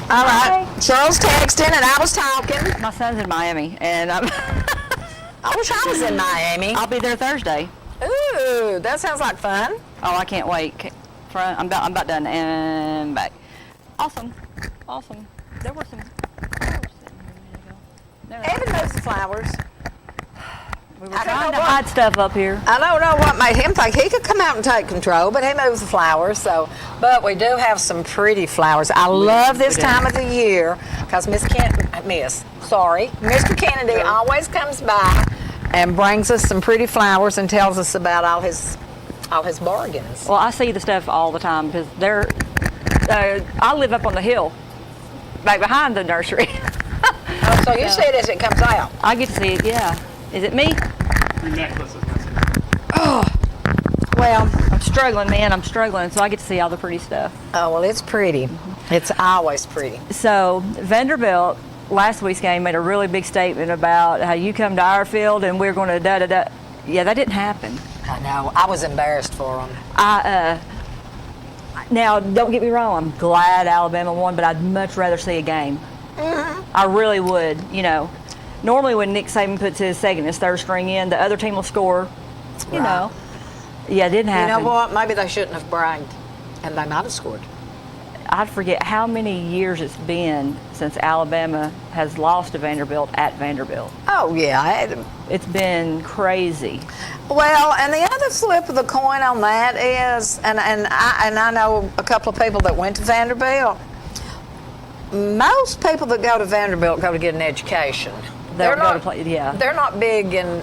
All right. Cheryl's texting and I was talking. My son's in Miami, and I wish I was in Miami. I'll be there Thursday. Ooh, that sounds like fun. Oh, I can't wait. I'm about done and back. Awesome. There were some flowers sitting here a minute ago. No, Evan knows the flowers. we were trying to hide stuff up here. I don't know what made him think he could come out and take control, but he moves the flowers. But we do have some pretty flowers. I love this time of the year because Mr. Kennedy always comes by and brings us some pretty flowers and tells us about all his bargains. Well, I see the stuff all the time because I live up on the hill, right behind the nursery. Oh, so you see it as it comes out. I get to see it. Yeah. Is it me? Your necklace is missing. Oh, well. I'm struggling, man. I'm struggling, so I get to see all the pretty stuff. Oh, well, it's pretty. It's always pretty. So Vanderbilt, last week's game, made a really big statement about how you come to our field and we're going to da-da-da. Yeah, that didn't happen. I know. I was embarrassed for him. Now, don't get me wrong. I'm glad Alabama won, but I'd much rather see a game. Mm-hmm. I really would. Normally when Nick Saban puts his second and third string in, the other team will score. You know. Yeah, it didn't happen. You know what? Maybe they shouldn't have bragged, and they might have scored. I forget how many years it's been since Alabama has lost to Vanderbilt at Vanderbilt. Oh, yeah. It's been crazy. Well, and the other flip of the coin on that is, and I know a couple of people that went to Vanderbilt. Most people that go to Vanderbilt go to get an education. They're not to play, yeah. They're not big, and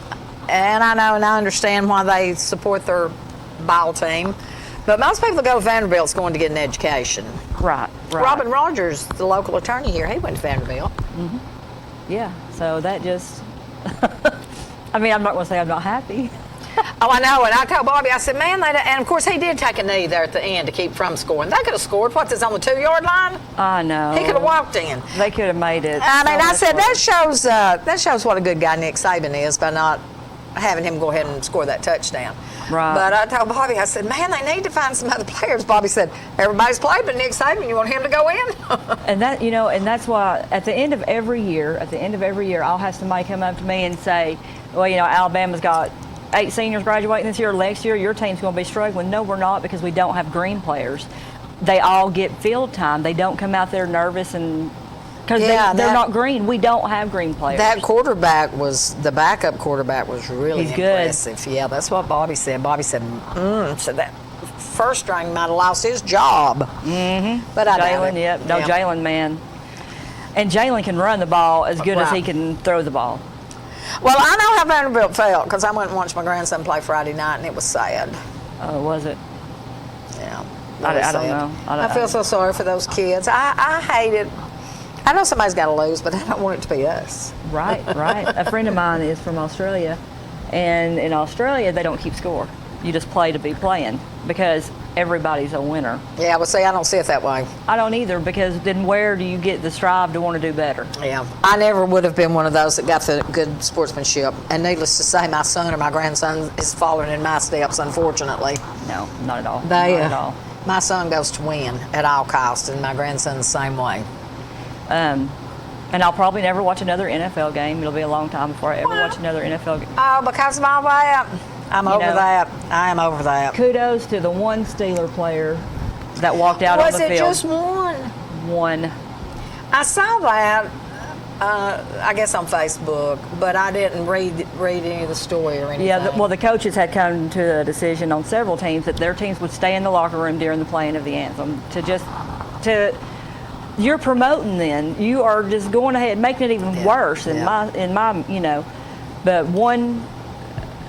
I know and I understand why they support their ball team. But most people that go to Vanderbilt's going to get an education. Right. Robin Rogers, the local attorney here, he went to Vanderbilt. Mm-hmm. Yeah, so that just, I mean, I'm not going to say I'm not happy. Oh, I know, and I told Bobby, I said, man, and of course he did take a knee there at the end to keep from scoring. They could have scored. What's this, on the 2-yard line? I know. He could have walked in. They could have made it. I mean, I said, that shows what a good guy Nick Saban is by not having him go ahead and score that touchdown. Right. But I told Bobby, I said, man, they need to find some other players. Bobby said, everybody's played, but Nick Saban, you want him to go in? And that's why at the end of every year, I'll have somebody come up to me and say, well, Alabama's got 8 seniors graduating this year. Next year, your team's going to be struggling. No, we're not, because we don't have green players. They all get field time. They don't come out there nervous and because they're not green. We don't have green players. That the backup quarterback was really impressive. Good. Yeah, that's what Bobby said. Bobby said, so that first string might have lost his job. Mm-hmm. But Jalen, man. And Jalen can run the ball as good as he can throw the ball. Well, I know how Vanderbilt felt because I went and watched my grandson play Friday night, and it was sad. Oh, was it? Yeah. I don't know. I feel so sorry for those kids. I hate it. I know somebody's got to lose, but I don't want it to be us. Right. A friend of mine is from Australia, and in Australia, they don't keep score. You just play to be playing because everybody's a winner. Yeah, well, see, I don't see it that way. I don't either, because then where do you get the strive to want to do better? Yeah. I never would have been one of those that got the good sportsmanship. And needless to say, my son or my grandson is following in my steps, unfortunately. No, not at all. Not at all. My son goes to win at all costs, and my grandson's the same way. And I'll probably never watch another NFL game. It'll be a long time before I ever watch another NFL game. Oh, because of all that? I'm over that. I am over that. Kudos to the one Steeler player that walked out on the field. Was it just one? One. I saw that, I guess on Facebook, but I didn't read any of the story or anything. Yeah, the coaches had come to a decision on several teams that their teams would stay in the locker room during the playing of the anthem you're promoting then. You are just going ahead, making it even worse in my. But one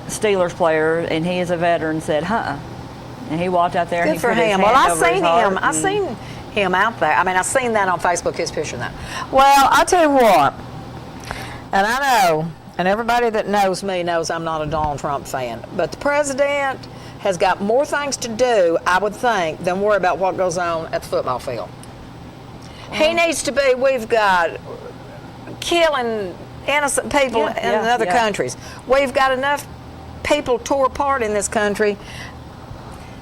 Steelers player, and he is a veteran, said, and he walked out there. Good and he for put his him. hand Well, I over his seen heart him. I seen him out there. I mean, I seen that on Facebook. His picture of that. Well, I tell you what, and I know, and everybody that knows me knows I'm not a Donald Trump fan. But the president has got more things to do, I would think, than worry about what goes on at the football field. He needs to be. We've got killing innocent people in other countries. We've got enough people tore apart in this country.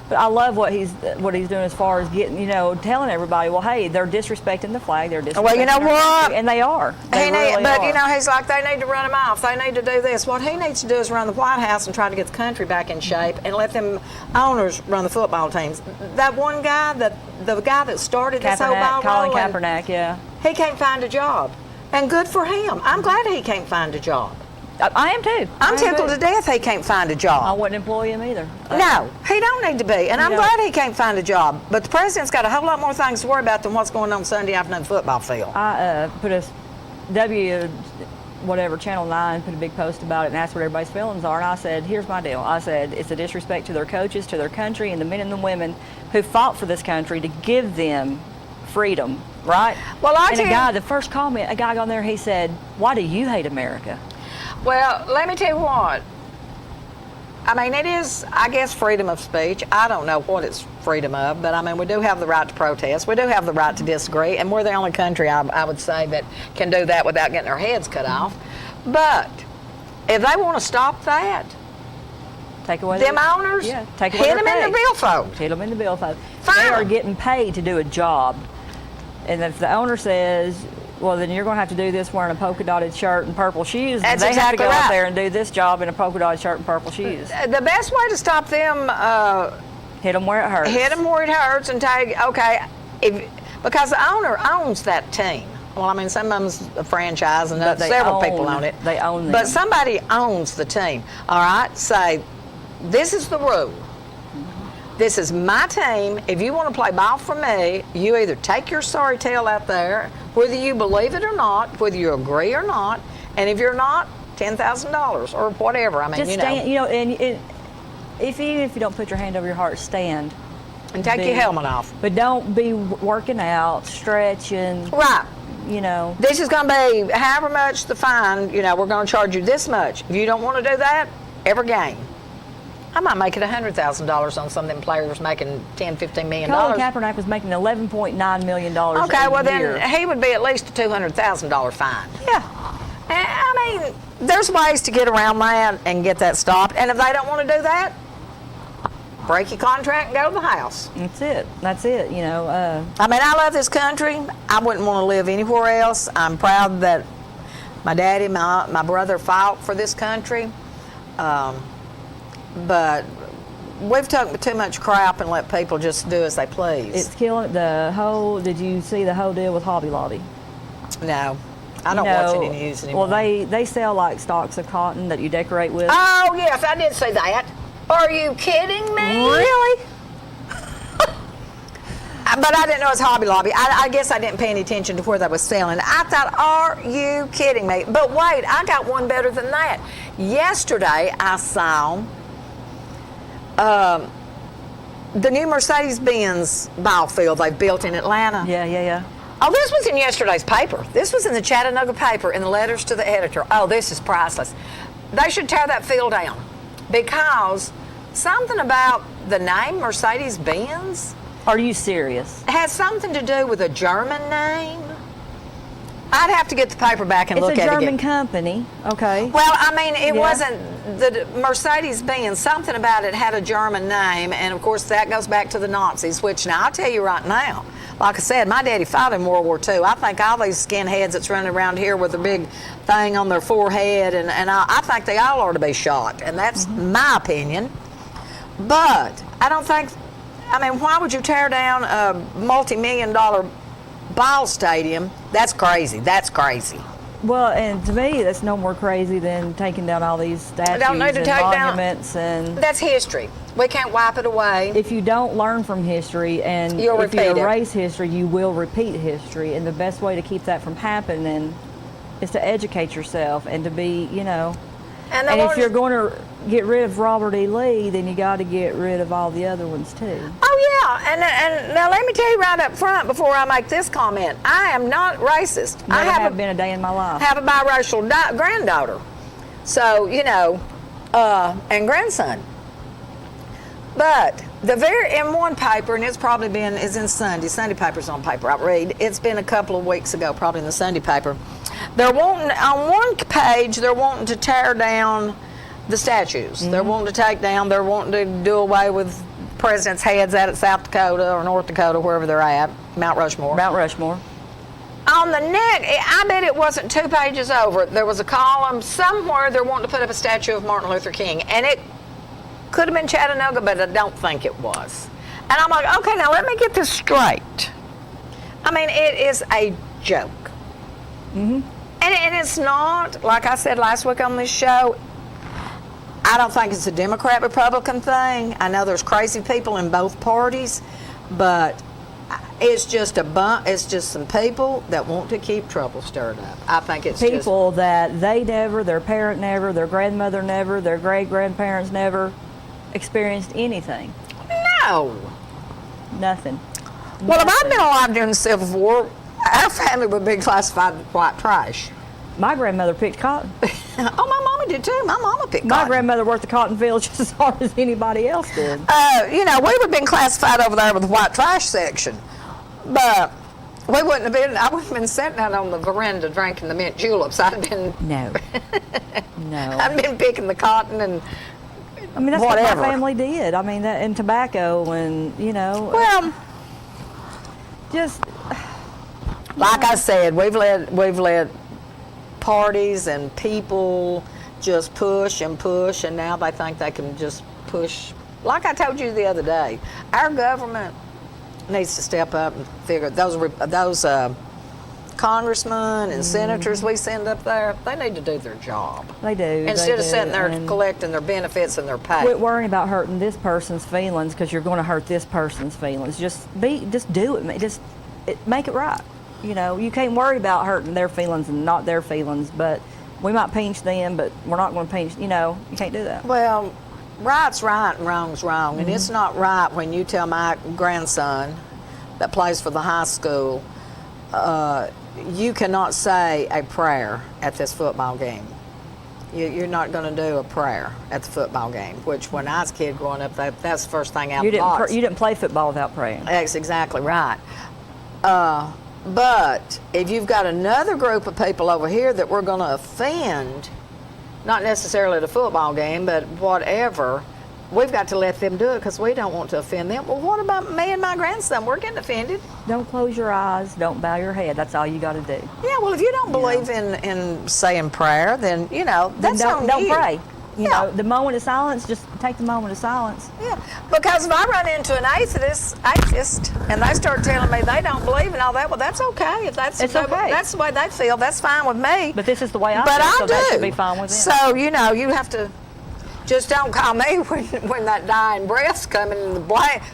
But I love what he's doing as far as getting, telling everybody, well, hey, they're disrespecting the flag, they're disrespecting Well, you know our what? country, and they are. They really but are. he's like, they need to run him off. They need to do this. What he needs to do is run the White House and try to get the country back in shape and let them owners run the football teams. That one guy, the guy that started this whole ball Colin rolling, Kaepernick, yeah. he can't find a job. And good for him. I'm glad he can't find a job. I am too. I'm tickled to death he can't find a I job. wouldn't employ him either. No, he don't need to be. And I'm No. glad he can't find a job. But the president's got a whole lot more things to worry about than what's going on Sunday afternoon football field. I put a Channel 9 put a big post about it and asked what everybody's feelings are. And I said, here's my deal. I said, it's a disrespect to their coaches, to their country, and the men and the women who fought for this country to give them freedom, right? Well, the first comment, a guy got on there, he said, why do you hate America? Well, let me tell you what. I mean, it is, I guess, freedom of speech. I don't know what it's freedom of, but I mean, we do have the right to protest. We do have the right to disagree, and we're the only country, I would say, that can do that without getting our heads cut off. But if they want to stop that, Take away them owners, take away hit their them in the pay. billfold. Hit them in the billfold. Fine. They are getting paid to do a job. And if the owner says, well, then you're going to have to do this wearing a polka dotted shirt and purple shoes, That's they have to exactly go right. out there and do this job in a polka dotted shirt and purple shoes. The best way to stop them, Hit them where it hurts. hit them where it hurts and because the owner owns that team. Well, I mean, some of them's a franchise and But they several own- people own it. they own them. But somebody owns the team, all right? Say, this is the rule. This is my team. If you want to play ball for me, you either take your sorry tail out there, whether you believe it or not, whether you agree or not, and if you're not, $10,000 or whatever. I mean, Just stand, and even if you don't put your hand over your heart, stand. and take your helmet off. But don't be working out, stretching, Right. This is going to be however much the fine, we're going to charge you this much. If you don't want to do that, every game. I might make it $100,000 on some of them players making $10, $15 million. Colin Kaepernick was making $11.9 million Okay, a well year. then he would be at least a $200,000 fine. Yeah. I mean, there's ways to get around that and get that stopped. And if they don't want to do that, break your contract and go to the house. That's it. I mean, I love this country. I wouldn't want to live anywhere else. I'm proud that my daddy, my brother fought for this country. But we've taken too much crap and let people just do as they please. It's killing did you see the whole deal with Hobby Lobby? No, I don't watch any news anymore. Well, they sell like stalks of cotton that you decorate with. Oh, yes, I did see that. Are you kidding me? Really? But I didn't know it was Hobby Lobby. I guess I didn't pay any attention to where they was selling. I thought, are you kidding me? But wait, I got one better than that. Yesterday, I saw the new Mercedes-Benz ball field they built in Atlanta. Yeah. Oh, this was in yesterday's paper. This was in the Chattanooga paper in the letters to the editor. Oh, this is priceless. They should tear that field down because something about the name Mercedes-Benz Are you serious? has something to do with a German name. I'd have to get the paper back and It's look a at it German again. company. Okay. Well, I mean, it Yeah. wasn't the Mercedes-Benz. Something about it had a German name, and of course that goes back to the Nazis. Which now I'll tell you right now, like I said, my daddy fought in World War II. I think all these skinheads that's running around here with a big thing on their forehead, and I think they all ought to be shot, and that's my opinion. But I don't think. I mean, why would you tear down a multi-million-dollar ball stadium? That's crazy. That's crazy. Well, and to me, that's no more crazy than taking down all these statues Don't need to and take down- monuments. And That's history. We can't wipe it away. if you don't learn from history and You'll if you repeat it. erase history, you will repeat history. And the best way to keep that from happening is to educate yourself and to be, And And if you're going to get rid of Robert E. Lee, then you got to get rid of all the other ones too. Oh yeah, and now let me tell you right up front before I make this comment, I am not racist. I Never have have a, been a day in my life. have a biracial granddaughter, so and grandson. But in one paper, and it's probably is in Sunday paper's on paper I read. It's been a couple of weeks ago, probably in the Sunday paper. They're wanting on one page. They're wanting to tear down the statues. They're wanting to take down. They're wanting to do away with presidents' heads at South Dakota or North Dakota, wherever they're at, Mount Rushmore. Mount Rushmore. On the neck, I bet it wasn't 2 pages over. There was a column somewhere they're wanting to put up a statue of Martin Luther King, and it could have been Chattanooga, but I don't think it was. And I'm like, okay, now let me get this straight. I mean, it is a joke. Mm-hmm. And it's not, like I said last week on this show, I don't think it's a Democrat-Republican thing. I know there's crazy people in both parties, but it's just it's just some people that want to keep trouble stirred up. I think it's people that they never, their parent never, their grandmother never, their great-grandparents never experienced anything. No. Nothing. Well, if I'd been alive during the Civil War, our family would be classified as white trash. My grandmother picked cotton. Oh, my mama did too. My mama picked cotton. My grandmother worked the cotton field just as hard as anybody else did. We would have been classified over there with the white trash section. But we wouldn't have been, I wouldn't have been sitting out on the veranda drinking the mint juleps. I'd been. No. I'd been picking the cotton and I mean, that's whatever. what my family did. I mean, and tobacco and, Well, just. Like I said, we've let parties and people just push and push, and now they think they can just push. Like I told you the other day, our government needs to step up and figure those congressmen and senators we send up there. They need to do their job. They do. Instead of sitting there collecting their benefits and their pay. Quit worrying about hurting this person's feelings because you're going to hurt this person's feelings. Just do it. Just make it right. You can't worry about hurting their feelings and not their feelings, but we might pinch them, but we're not going to pinch, you can't do that. Well, right's right and wrong's wrong. Mm-hmm. And it's not right when you tell my grandson that plays for the high school, you cannot say a prayer at this football game. You're not going to do a prayer at the football game, which when I was a kid growing up, that's the first thing out of the box. You didn't play football without praying. That's exactly right. But if you've got another group of people over here that we're going to offend, not necessarily at a football game, but whatever, we've got to let them do it because we don't want to offend them. Well, what about me and my grandson? We're getting offended. Don't close your eyes. Don't bow your head. That's all you got to do. Yeah, well, if you don't believe in saying prayer, then, that's on don't you. pray. You know, the moment of silence, just take the moment of silence. Yeah, because if I run into an atheist, and they start telling me they don't believe in all that, well, that's okay. If that's okay. That's the way they feel, that's fine with me. But this is the way I but feel, I so do. that should be fine with them. So, you have to, just don't call me when that dying breath's coming and the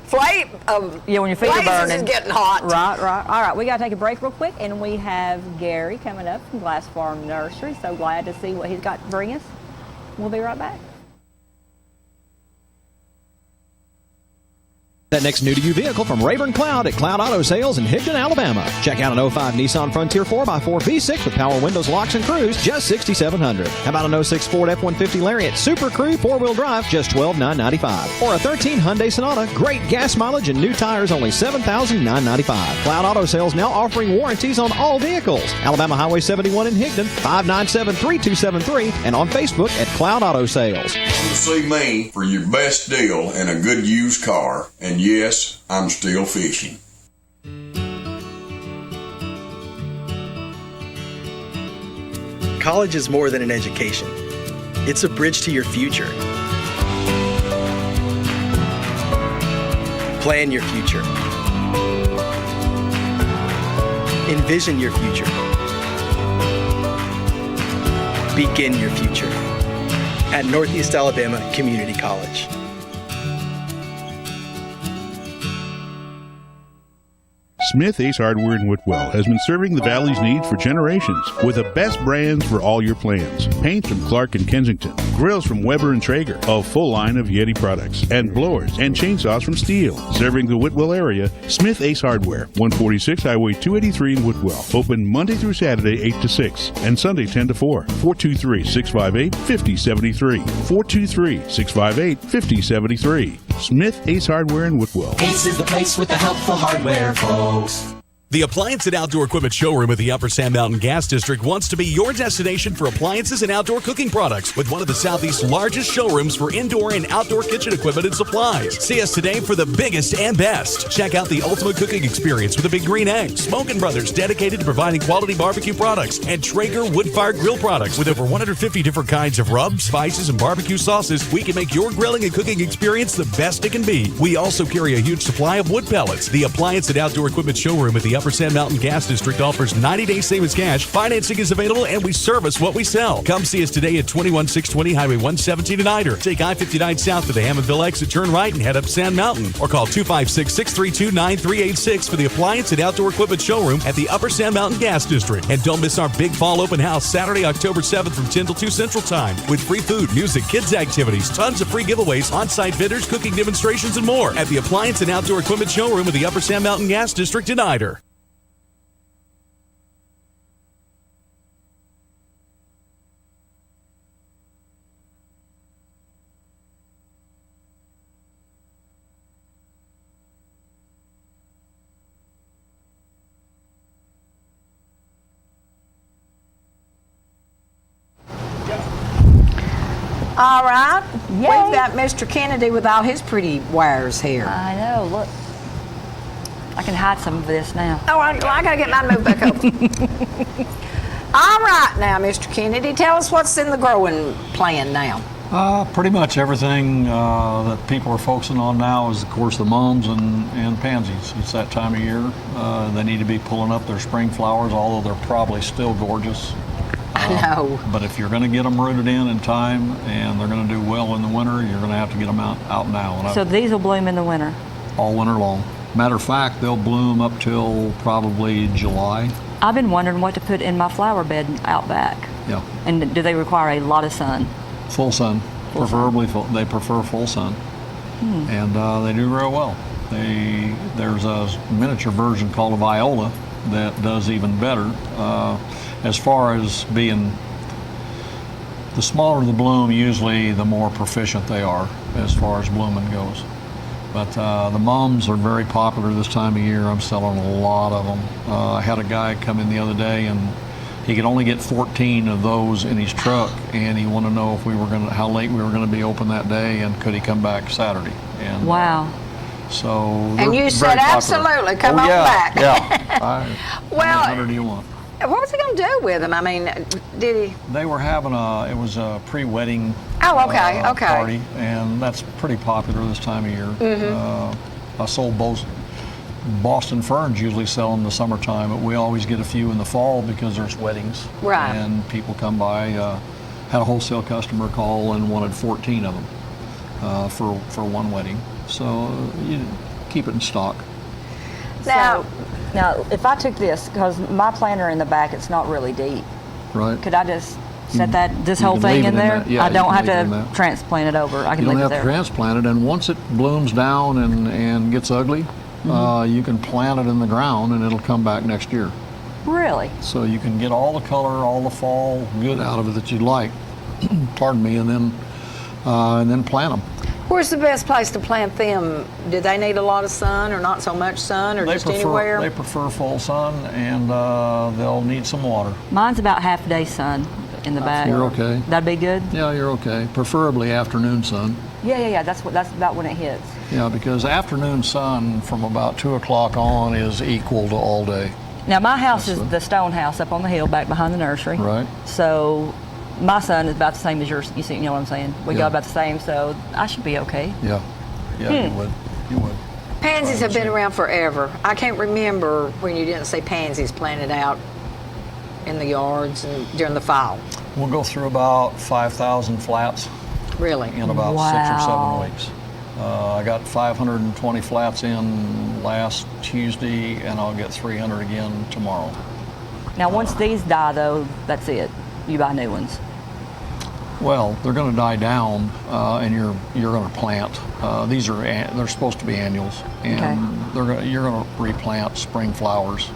flame of when your feet are burning. Is getting hot. Right. All right, we got to take a break real quick, and we have Gary coming up from Glass Farm Nursery. So glad to see what he's got to bring us. We'll be right back. That next new-to-you vehicle from Rayburn Cloud at Cloud Auto Sales in Higdon, Alabama. Check out an 05 Nissan Frontier 4x4 V6 with power windows, locks, and cruise, just $6,700. How about an 06 Ford F-150 Lariat Super Crew 4-wheel drive, just $12,995. Or a 13 Hyundai Sonata, great gas mileage and new tires, only $7,995. Cloud Auto Sales now offering warranties on all vehicles. Alabama Highway 71 in Higdon, 597-3273, and on Facebook at Cloud Auto Sales. Come see me for your best deal in a good used car. And yes, I'm still fishing. College is more than an education. It's a bridge to your future. Plan your future. Envision your future. Begin your future at Northeast Alabama Community College. Smith Ace Hardware in Whitwell has been serving the Valley's needs for generations with the best brands for all your plans. Paints from Clark and Kensington, grills from Weber and Traeger, a full line of Yeti products, and blowers and chainsaws from Steel. Serving the Whitwell area, Smith Ace Hardware, 146 Highway 283 in Whitwell. Open Monday through Saturday 8 to 6 and Sunday 10 to 4. 423-658-5073. 423-658-5073. Smith Ace Hardware in Whitwell. Ace is the place with the helpful hardware, folks. The Appliance and Outdoor Equipment Showroom at the Upper Sand Mountain Gas District wants to be your destination for appliances and outdoor cooking products with one of the Southeast's largest showrooms for indoor and outdoor kitchen equipment and supplies. See us today for the biggest and best. Check out the ultimate cooking experience with a Big Green Egg, Smokin' Brothers dedicated to providing quality barbecue products, and Traeger wood-fired grill products. With over 150 different kinds of rubs, spices, and barbecue sauces, we can make your grilling and cooking experience the best it can be. We also carry a huge supply of wood pellets. The Appliance and Outdoor Equipment Showroom at the Upper Sand Mountain Gas District offers 90-day same as cash. Financing is available, and we service what we sell. Come see us today at 21620 Highway 117 in Ider. Take I-59 south to the Hammondville exit, turn right, and head up Sand Mountain. Or call 256-632-9386 for the Appliance and Outdoor Equipment Showroom at the Upper Sand Mountain Gas District. And don't miss our big fall open house Saturday, October 7th from 10 till 2 Central Time with free food, music, kids activities, tons of free giveaways, on-site vendors, cooking demonstrations, and more at the Appliance and Outdoor Equipment Showroom at the Upper Sand Mountain Gas District in Ider. All right. Yay. We've got Mr. Kennedy with all his pretty wires here. I know, look. I can hide some of this now. Oh, I got to get mine moved back over. All right now, Mr. Kennedy, tell us what's in the growing plan now. Pretty much everything that people are focusing on now is, of course, the mums and pansies. It's that time of year. They need to be pulling up their spring flowers, although they're probably still gorgeous. I know. But if you're going to get them rooted in time and they're going to do well in the winter, you're going to have to get them out now. And So these will bloom in the winter? All winter long. Matter of fact, they'll bloom up till probably July. I've been wondering what to put in my flower bed out back. Yeah. And do they require a lot of sun? Full sun. Preferably full. They prefer full sun. And they do real well. There's a miniature version called a viola that does even better. As far as being, the smaller the bloom, usually the more proficient they are as far as blooming goes. But the mums are very popular this time of year. I'm selling a lot of them. I had a guy come in the other day and he could only get 14 of those in his truck, and he wanted to know if how late we were going to be open that day, and could he come back Saturday. And, wow. So. And you said absolutely, come on back. Yeah. Well, how many do you want? What was he going to do with them? I mean, did he? They were having it was a pre-wedding party, and that's pretty popular this time of year. I sold both. Boston ferns usually sell in the summertime, but we always get a few in the fall because there's weddings. Right. And people come by. Had a wholesale customer call and wanted 14 of them for one wedding. So you keep it in stock. Now, if I took this, because my planter in the back, it's not really deep. Right. Could I just set this whole can thing leave it in in there? that. Yeah, I don't you have can leave it in to that. transplant it over. I can You don't leave it have there. to transplant it, and once it blooms down and gets ugly, you can plant it in the ground and it'll come back next year. Really? So you can get all the color, all the fall good out of it that you'd like. Pardon me, and then plant them. Where's the best place to plant them? Do they need a lot of sun or not so much sun, or just anywhere? They prefer full sun, and they'll need some water. Mine's about half a day sun in the back. You're okay. That'd be good? Yeah, you're okay. Preferably afternoon sun. Yeah. That's about when it hits. Yeah, because afternoon sun from about 2 o'clock on is equal to all day. Now my house is the stone house up on the hill back behind the nursery. Right. So my sun is about the same as yours. You see, you know what I'm saying? We go about the same, so I should be okay. Yeah, you would. Pansies have been around forever. I can't remember when you didn't see pansies planted out in the yards and during the fall. We'll go through about 5,000 flats. Really? In about 6 or 7 weeks. I got 520 flats in last Tuesday, and I'll get 300 again tomorrow. Now, once these die, though, that's it. You buy new ones. Well, they're going to die down, and you're going to plant. They're supposed to be annuals, and you're going to replant spring flowers.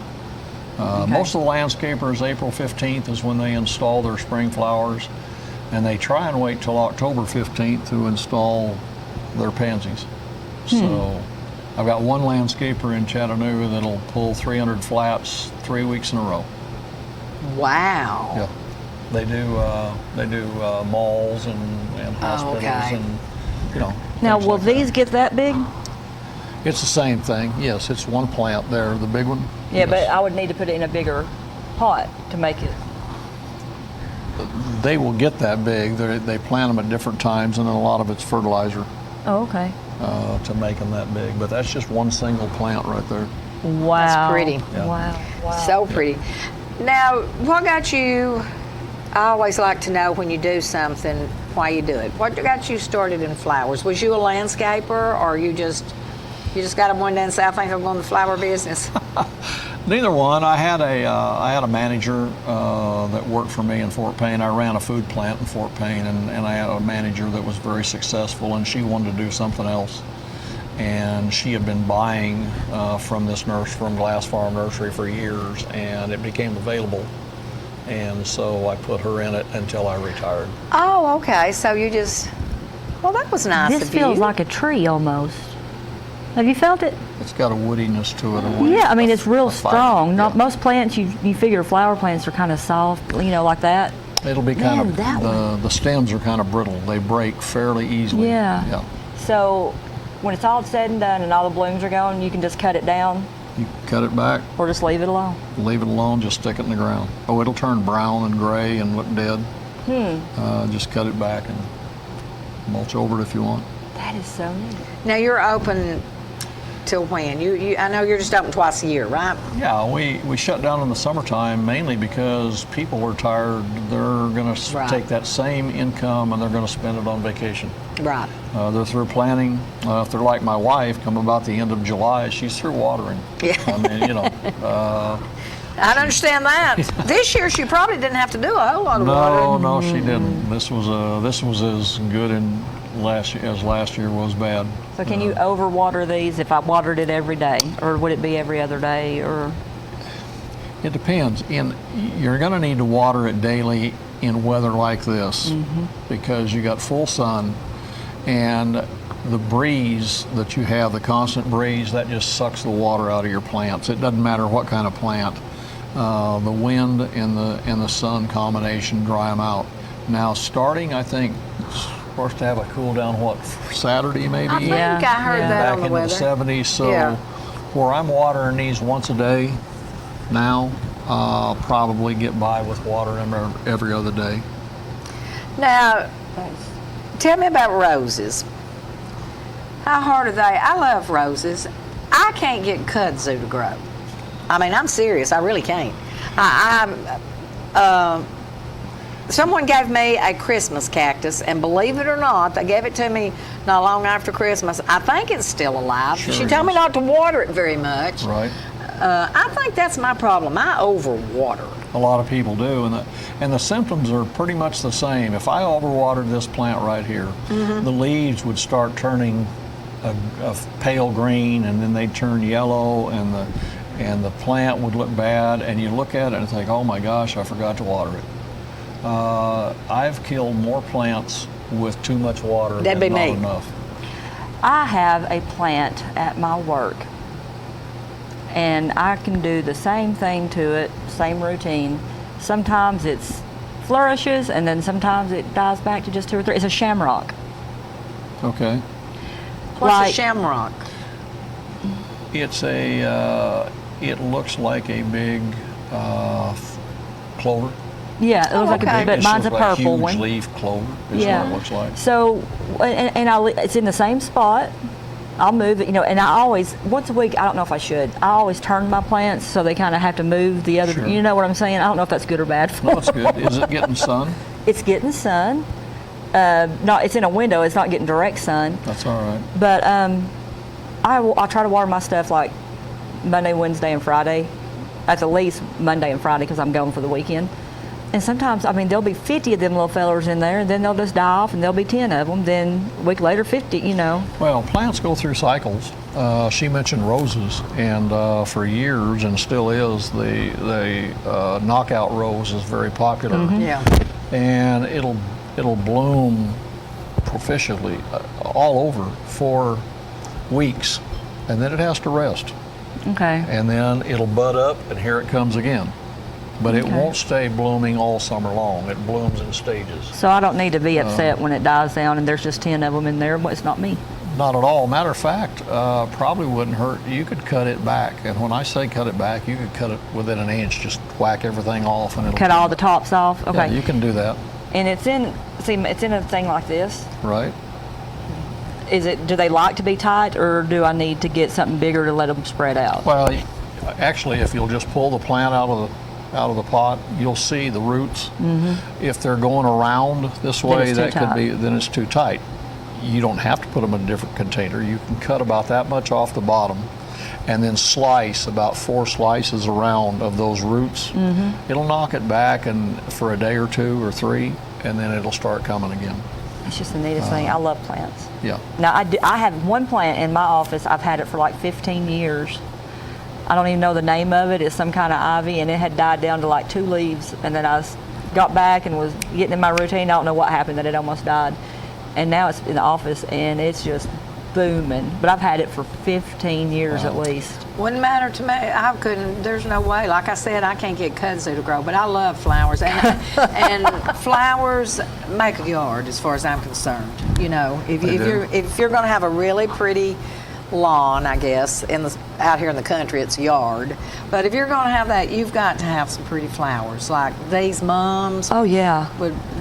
Most of the landscapers, April 15th is when they install their spring flowers, and they try and wait till October 15th to install their pansies. So I've got one landscaper in Chattanooga that'll pull 300 flats 3 weeks in a row. Wow. Yeah, they do malls and hospitals okay. and you know. Now, things will like that. these get that big? It's the same thing. Yes, it's one plant there, the big one. Yeah, Yes. but I would need to put it in a bigger pot to make it. They will get that big. They plant them at different times, and then a lot of it's fertilizer Oh, okay. to make them that big. But that's just one single plant right there. Wow. That's pretty. Yeah. Wow. Wow. So pretty. Now, what got you? I always like to know when you do something why you do it. What got you started in flowers? Was you a landscaper, or you just got up one day and said, "I think I'm going to the flower business"? Neither one. I had a manager that worked for me in Fort Payne. I ran a food plant in Fort Payne, and I had a manager that was very successful, and she wanted to do something else. And she had been buying from Glass Farm Nursery for years, and it became available. And so I put her in it until I retired. Oh, okay. So you just, well, that was nice This of you. feels like a tree almost. Have you felt it? It's got a woodiness to it. Yeah, I mean, it's real a fiber, strong. Not yeah. most plants, you figure flower plants are kind of soft, like that. It'll be kind Man, of, that the stems are kind of brittle. They break fairly easily. Yeah. So when it's all said and done and all the blooms are gone, you can just cut it down You cut it back, or just leave it alone. leave it alone, just stick it in the ground. Oh, it'll turn brown and gray and look dead. Just cut it back and mulch over it if you want. That is so neat. Now you're open till when? I know you're just open twice a year, right? Yeah, we shut down in the summertime mainly because people were tired. They're going to Right. take that same income and they're going to spend it on vacation. Right. They're through planting. If they're like my wife, come about the end of July, she's through watering. Yeah. I mean, I understand that. This year she probably didn't have to do a whole lot of watering. No, she didn't. This was as good as last year was bad. So can you overwater these if I watered it every day, or would it be every other day, or? It depends. You're going to need to water it daily in weather like this because you got full sun, and the breeze that you have, the constant breeze, that just sucks the water out of your plants. It doesn't matter what kind of plant. The wind and the sun combination dry them out. Now, starting, I think, supposed to have a cool down, Saturday maybe? I think Yeah. I heard Yeah. that Back on the into weather. the 70s. So Yeah. where I'm watering these once a day now, I'll probably get by with watering them every other day. Now, tell me about roses. How hard are they? I love roses. I can't get kudzu to grow. I mean, I'm serious. I really can't. Someone gave me a Christmas cactus, and believe it or not, they gave it to me not long after Christmas. I think it's still alive. Sure She told me is. not to water it very much. Right. I think that's my problem. I overwater. A lot of people do, and the symptoms are pretty much the same. If I overwatered this plant right here, the leaves would start turning a pale green, and then they'd turn yellow, and the plant would look bad. And you look at it and think, "Oh my gosh, I forgot to water it." I've killed more plants with too much water That'd than be not me. enough. I have a plant at my work, and I can do the same thing to it, same routine. Sometimes it flourishes, and then sometimes it dies back to just 2 or 3. It's a shamrock. Okay. What's a Like- shamrock? It's it looks like a big clover. Yeah, it looks like okay. a big, but It mine's a looks like purple huge one. leaf clover is Yeah. what it looks like. So, it's in the same spot. I'll move it, and I always, once a week, I don't know if I should, I always turn my plants so they kind of have to move the other, Sure. you know what I'm saying? I don't know if that's good or bad for No, it's good. Is it getting sun? It's getting sun. It's in a window, it's not getting direct sun. That's all right. But I try to water my stuff like Monday, Wednesday, and Friday. At the least Monday and Friday because I'm going for the weekend. And sometimes, I mean, there'll be 50 of them little fellers in there, and then they'll just die off, and there'll be 10 of them. Then a week later, 50, Well, plants go through cycles. She mentioned roses, and for years, and still is, the knockout rose is very popular. Yeah. And it'll bloom proficiently all over for weeks, and then it has to rest. Okay. And then it'll bud up, and here it comes again. But it Okay. won't stay blooming all summer long. It blooms in stages. So I don't need to be upset when it dies down and there's just 10 of them in there. But it's not me. Not at all. Matter of fact, probably wouldn't hurt. You could cut it back. And when I say cut it back, you could cut it within an inch. Just whack everything off and it'll Cut all the tops off. Okay. Yeah, you can do that, And it's in a thing like this. right? Do they like to be tight, or do I need to get something bigger to let them spread out? Well, actually, if you'll just pull the plant out of the pot, you'll see the roots. If they're going around this Then way, it's too that could tight. be, then it's too tight. You don't have to put them in a different container. You can cut about that much off the bottom and then slice about 4 slices around of those roots. It'll knock it back and for a day or 2 or 3, and then it'll start coming again. It's just the neatest thing. I love plants. Yeah. Now, I have one plant in my office. I've had it for like 15 years. I don't even know the name of it. It's some kind of ivy, and it had died down to like 2 leaves. And then I got back and was getting in my routine. I don't know what happened, that it almost died. And now it's in the office, and it's just booming. But I've had it for 15 years at least. Wouldn't matter to me. I couldn't. There's no way. Like I said, I can't get kudzu to grow, but I love flowers, and flowers make a yard, as far as I'm concerned. You know, if They do. you're going to have a really pretty lawn, I guess, out here in the country, it's yard. But if you're going to have that, you've got to have some pretty flowers, like these mums. Oh, yeah.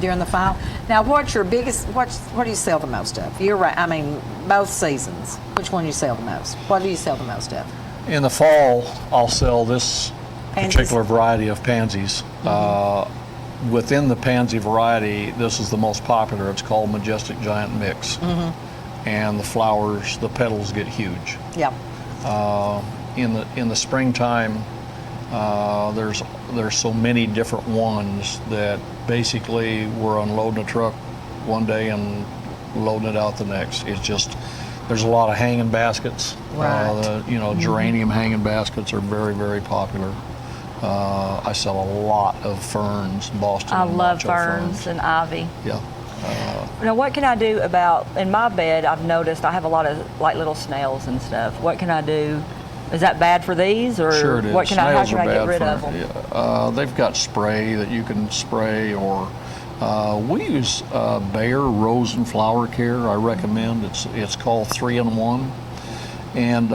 During the fall. Now, what's your biggest? What do you sell the most of? You're right. I mean, both seasons. Which one do you sell the most? What do you sell the most of? In the fall, I'll sell this Pansies. particular variety of pansies. Within the pansy variety, this is the most popular. It's called Majestic Giant Mix. And the flowers, the petals get huge. Yeah. In the springtime, there's so many different ones that basically we're unloading a truck one day and loading it out the next. It's just, there's a lot of hanging baskets. Right. Geranium hanging baskets are very, very popular. I sell a lot of ferns, Boston I and love macho ferns and ivy. Yeah. Now, what can I do about, in my bed, I've noticed I have a lot of like little snails and stuff. What can I do? Is that bad for these, or Sure it is. what how Snails can are I get bad rid for- of them? yeah. They've got spray that you can spray, or we use Bayer Rose and Flower Care. I recommend. It's called 3-in-1, and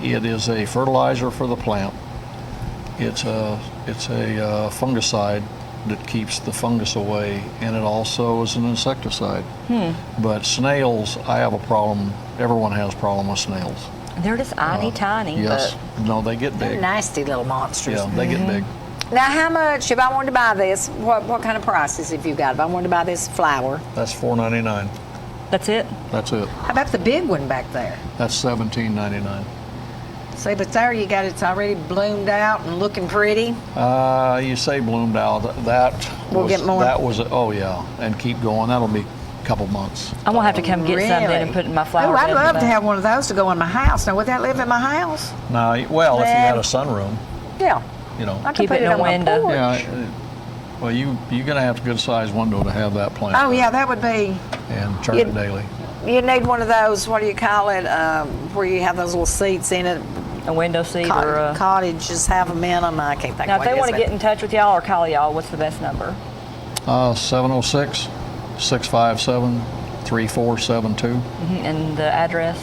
it is a fertilizer for the plant. It's a fungicide that keeps the fungus away, and it also is an insecticide. But snails, I have a problem. Everyone has a problem with snails. They're just tiny, Yes. No, they get They're big. nasty little monsters. Yeah, they get big. Now, how much, if I wanted to buy this, what kind of prices have you got? If I wanted to buy this flower, That's $4.99. but that's it. That's it. how about the big one back there? That's $17.99. See, but there you got it's already bloomed out and looking pretty. You say bloomed out. We'll get more? That was. Oh yeah, and keep going. That'll be a couple months. I'm gonna have to come get some then and put in my flower Oh, I'd bed love today. to have one of those to go in my house. Now, would that live in my house? Now, well, if you had a Then- sunroom, Yeah. you know. I could Keep put it in on a my window. porch. Yeah. Well, you're gonna have a good sized window to have that plant. Oh, yeah, that would be. And turn You'd- it daily. You need one of those, what do you call it, where you have those little seats in it. A window seat or a... Cottages have them in them. I can't think Now, of if they what want it to is, get in touch with y'all or call y'all, what's the best number? 706-657-3472. And the address?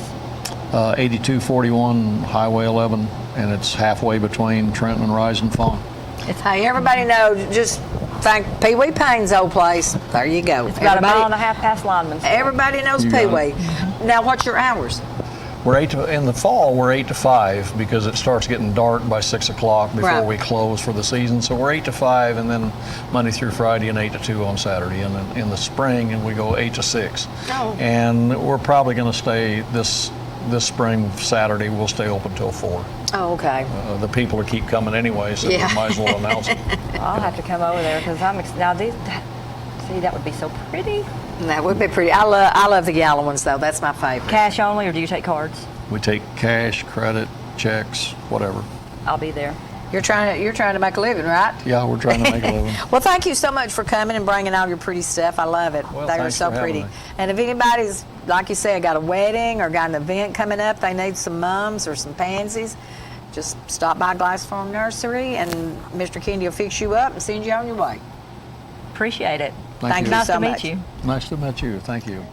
8241 Highway 11, and it's halfway between Trenton and Rise and Fawn. Hey, everybody knows, just thank Pee Wee Payne's old place. There you go. It's about a mile and a half past Lineman's. Everybody knows You Pee got Wee. Now, what's your hours? We're in the fall, we're 8 to 5 because it starts getting dark by 6 o'clock before Right. we close for the season. So we're 8 to 5, and then Monday through Friday, and 8 to 2 on Saturday. And then in the spring, and we go 8 to 6. Oh. And we're probably going to stay this spring, Saturday, we'll stay open till 4. Oh, okay. The people will keep coming anyway, so Yeah. we might as well announce it. I'll have to come over there because now these. See, that would be so pretty. That would be pretty. I love the yellow ones, though. That's my favorite. Cash only, or do you take cards? We take cash, credit, checks, whatever. I'll be there. You're trying to make a living, right? Yeah, we're trying to make a living. Well, thank you so much for coming and bringing all your pretty stuff. I love it. Well, They are thanks so for having pretty. me. And if anybody's, like you said, got a wedding or got an event coming up, they need some mums or some pansies, just stop by Glass Farm Nursery and Mr. Kendi will fix you up and send you on your way. Appreciate it. Thank you Nice so to meet much. you. Nice to meet you. Thank you.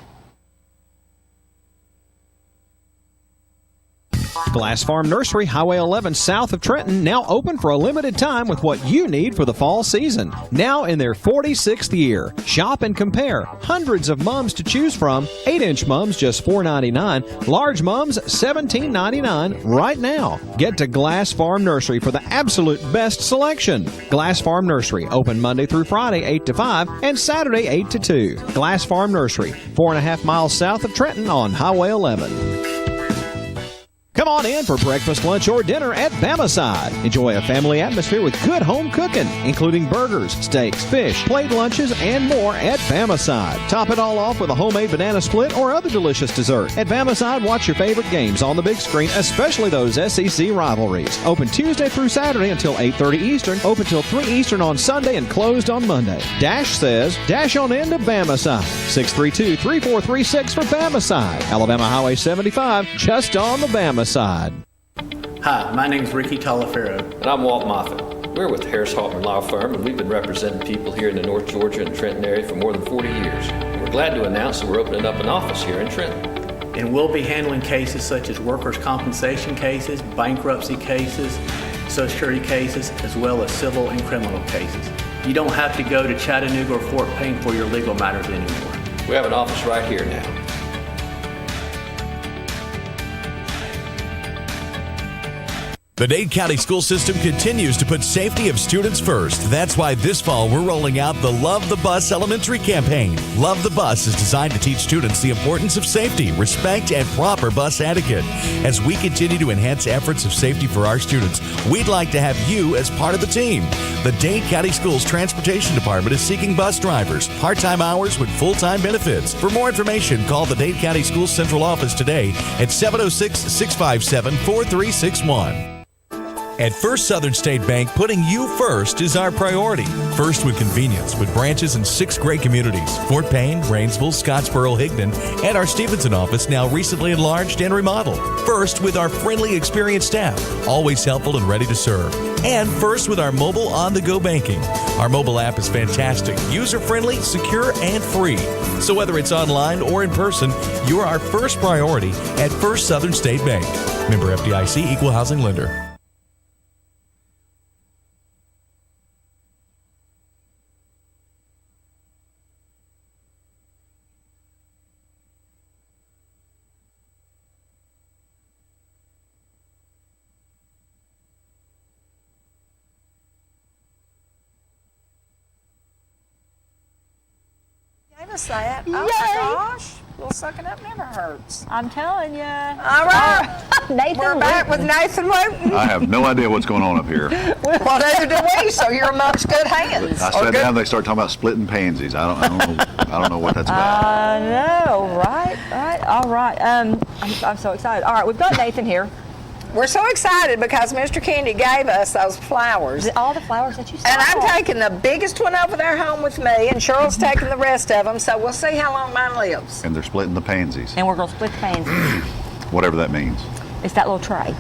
Glass Farm Nursery, Highway 11 south of Trenton, now open for a limited time with what you need for the fall season. Now in their 46th year. Shop and compare. Hundreds of mums to choose from. 8-inch mums just $4.99. Large mums $17.99 right now. Get to Glass Farm Nursery for the absolute best selection. Glass Farm Nursery, open Monday through Friday 8 to 5 and Saturday 8 to 2. Glass Farm Nursery, 4.5 miles south of Trenton on Highway 11. Come on in for breakfast, lunch, or dinner at Bamacide. Enjoy a family atmosphere with good home cooking, including burgers, steaks, fish, plate lunches, and more at Bamacide. Top it all off with a homemade banana split or other delicious dessert. At Bamacide, watch your favorite games on the big screen, especially those SEC rivalries. Open Tuesday through Saturday until 8:30 Eastern, open till 3 Eastern on Sunday, and closed on Monday. Dash says, dash on into Bamacide. 632-3436 for Bamacide. Alabama Highway 75, just on the Bama side. Hi, my name is Ricky Talafero. And I'm Walt Moffett. We're with the Harris Hoffman Law Firm, and we've been representing people here in the North Georgia and Trenton area for more than 40 years. We're glad to announce that we're opening up an office here in Trenton. And we'll be handling cases such as workers' compensation cases, bankruptcy cases, Social Security cases, as well as civil and criminal cases. You don't have to go to Chattanooga or Fort Payne for your legal matters anymore. We have an office right here now. The Dade County School System continues to put safety of students first. That's why this fall we're rolling out the Love the Bus Elementary campaign. Love the Bus is designed to teach students the importance of safety, respect, and proper bus etiquette. As we continue to enhance efforts of safety for our students, we'd like to have you as part of the team. The Dade County Schools Transportation Department is seeking bus drivers, part-time hours with full-time benefits. For more information, call the Dade County Schools Central Office today at 706-657-4361. At First Southern State Bank, putting you first is our priority. First with convenience, with branches in 6 great communities: Fort Payne, Rainsville, Scottsboro, Higdon, and our Stevenson office, now recently enlarged and remodeled. First with our friendly, experienced staff, always helpful and ready to serve. And first with our mobile on-the-go banking. Our mobile app is fantastic, user-friendly, secure, and free. So whether it's online or in person, you're our first priority at First Southern State Bank. Member FDIC, Equal Housing Lender. Gave us that. Oh my gosh. A little sucking up never hurts. I'm telling you. All right. Nathan We're back with Nathan Wooten. I have no idea what's going on up here. Well, neither do we, so you're amongst good hands. I sat down, they start talking about splitting pansies. I don't know what that's about. I know, right? All right. I'm so excited. All right, we've got Nathan here. We're so excited because Mr. Kendi gave us those flowers. All the flowers that you saw. And I'm taking the biggest one over there home with me, and Cheryl's taking the rest of them, so we'll see how long mine lives. And they're splitting the pansies, And we're going to split the pansies. whatever that means. It's that little tray.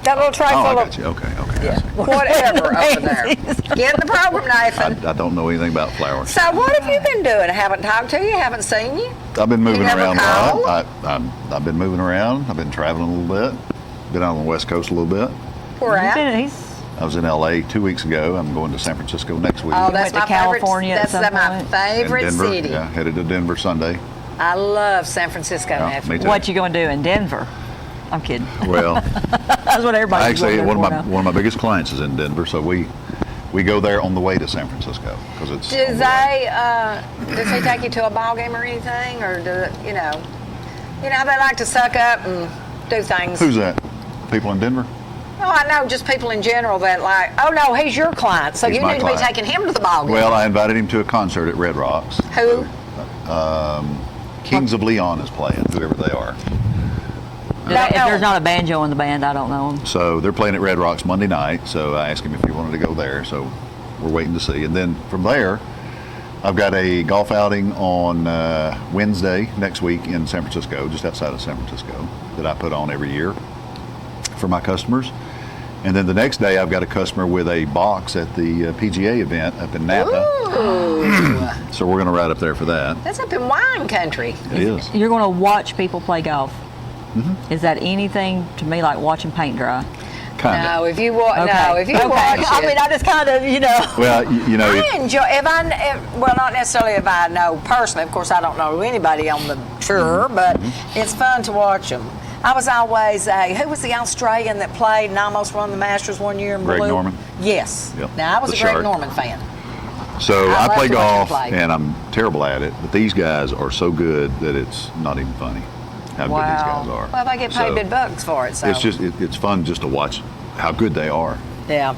That little tray Oh, I full got of you. Okay. I see. whatever over there. Get in the program, Nathan. I don't know anything about flowers. So what have you been doing? I haven't talked to you, haven't seen you. I've been moving never around a called? lot. I've been moving around. I've been traveling a little bit. Been out on the West Coast a little bit. Where at? I was in LA 2 weeks ago. I'm going to San Francisco next week. Oh, that's went to my California at favorite. some That's my point. favorite And Denver. city. Yeah, headed to Denver Sunday. I love San Francisco. Yeah, Nathan. me too. What you going to do in Denver? I'm kidding. Well, That's what everybody's actually, going one for of now. my biggest clients is in Denver, so we go there on the way to San Francisco because it's. Do they? Does he take you to a ball game or anything, or do you know they like to suck up and do things? Who's that? People in Denver? No, I know just people in general that like. Oh no, he's your client, so He's you my need client. to be taking him to the ball game. Well, I invited him to a concert at Red Rocks. Who? Kings of Leon is playing, whoever they are. If there's not a banjo in the band, I don't know them. So they're playing at Red Rocks Monday night. So I asked him if he wanted to go there. So we're waiting to see. And then from there, I've got a golf outing on Wednesday next week in San Francisco, just outside of San Francisco, that I put on every year for my customers. And then the next day, I've got a customer with a box at the PGA event up in Napa. So we're going to ride up there for that. That's up in wine country. It is. You're going to watch people play golf. Mm-hmm. Is that anything to me like watching paint dry? Kind of. No, if you watch, Okay. no, if you Okay. watch I it. mean, I just kind of, Well, you know, I enjoy, well, not necessarily if I know personally. Of course, I don't know anybody on the tour, but it's fun to watch them. I was always who was the Australian that played and almost won the Masters one year in Greg blue? Norman? Yes. Yep. Now, I was The a Greg Shark. Norman fan. So I I love play to watch him golf, play. and I'm terrible at it. But these guys are so good that it's not even funny how good these guys are. Well, they get paid So big bucks for it, so. It's just it's fun just to watch how good they are. Yeah.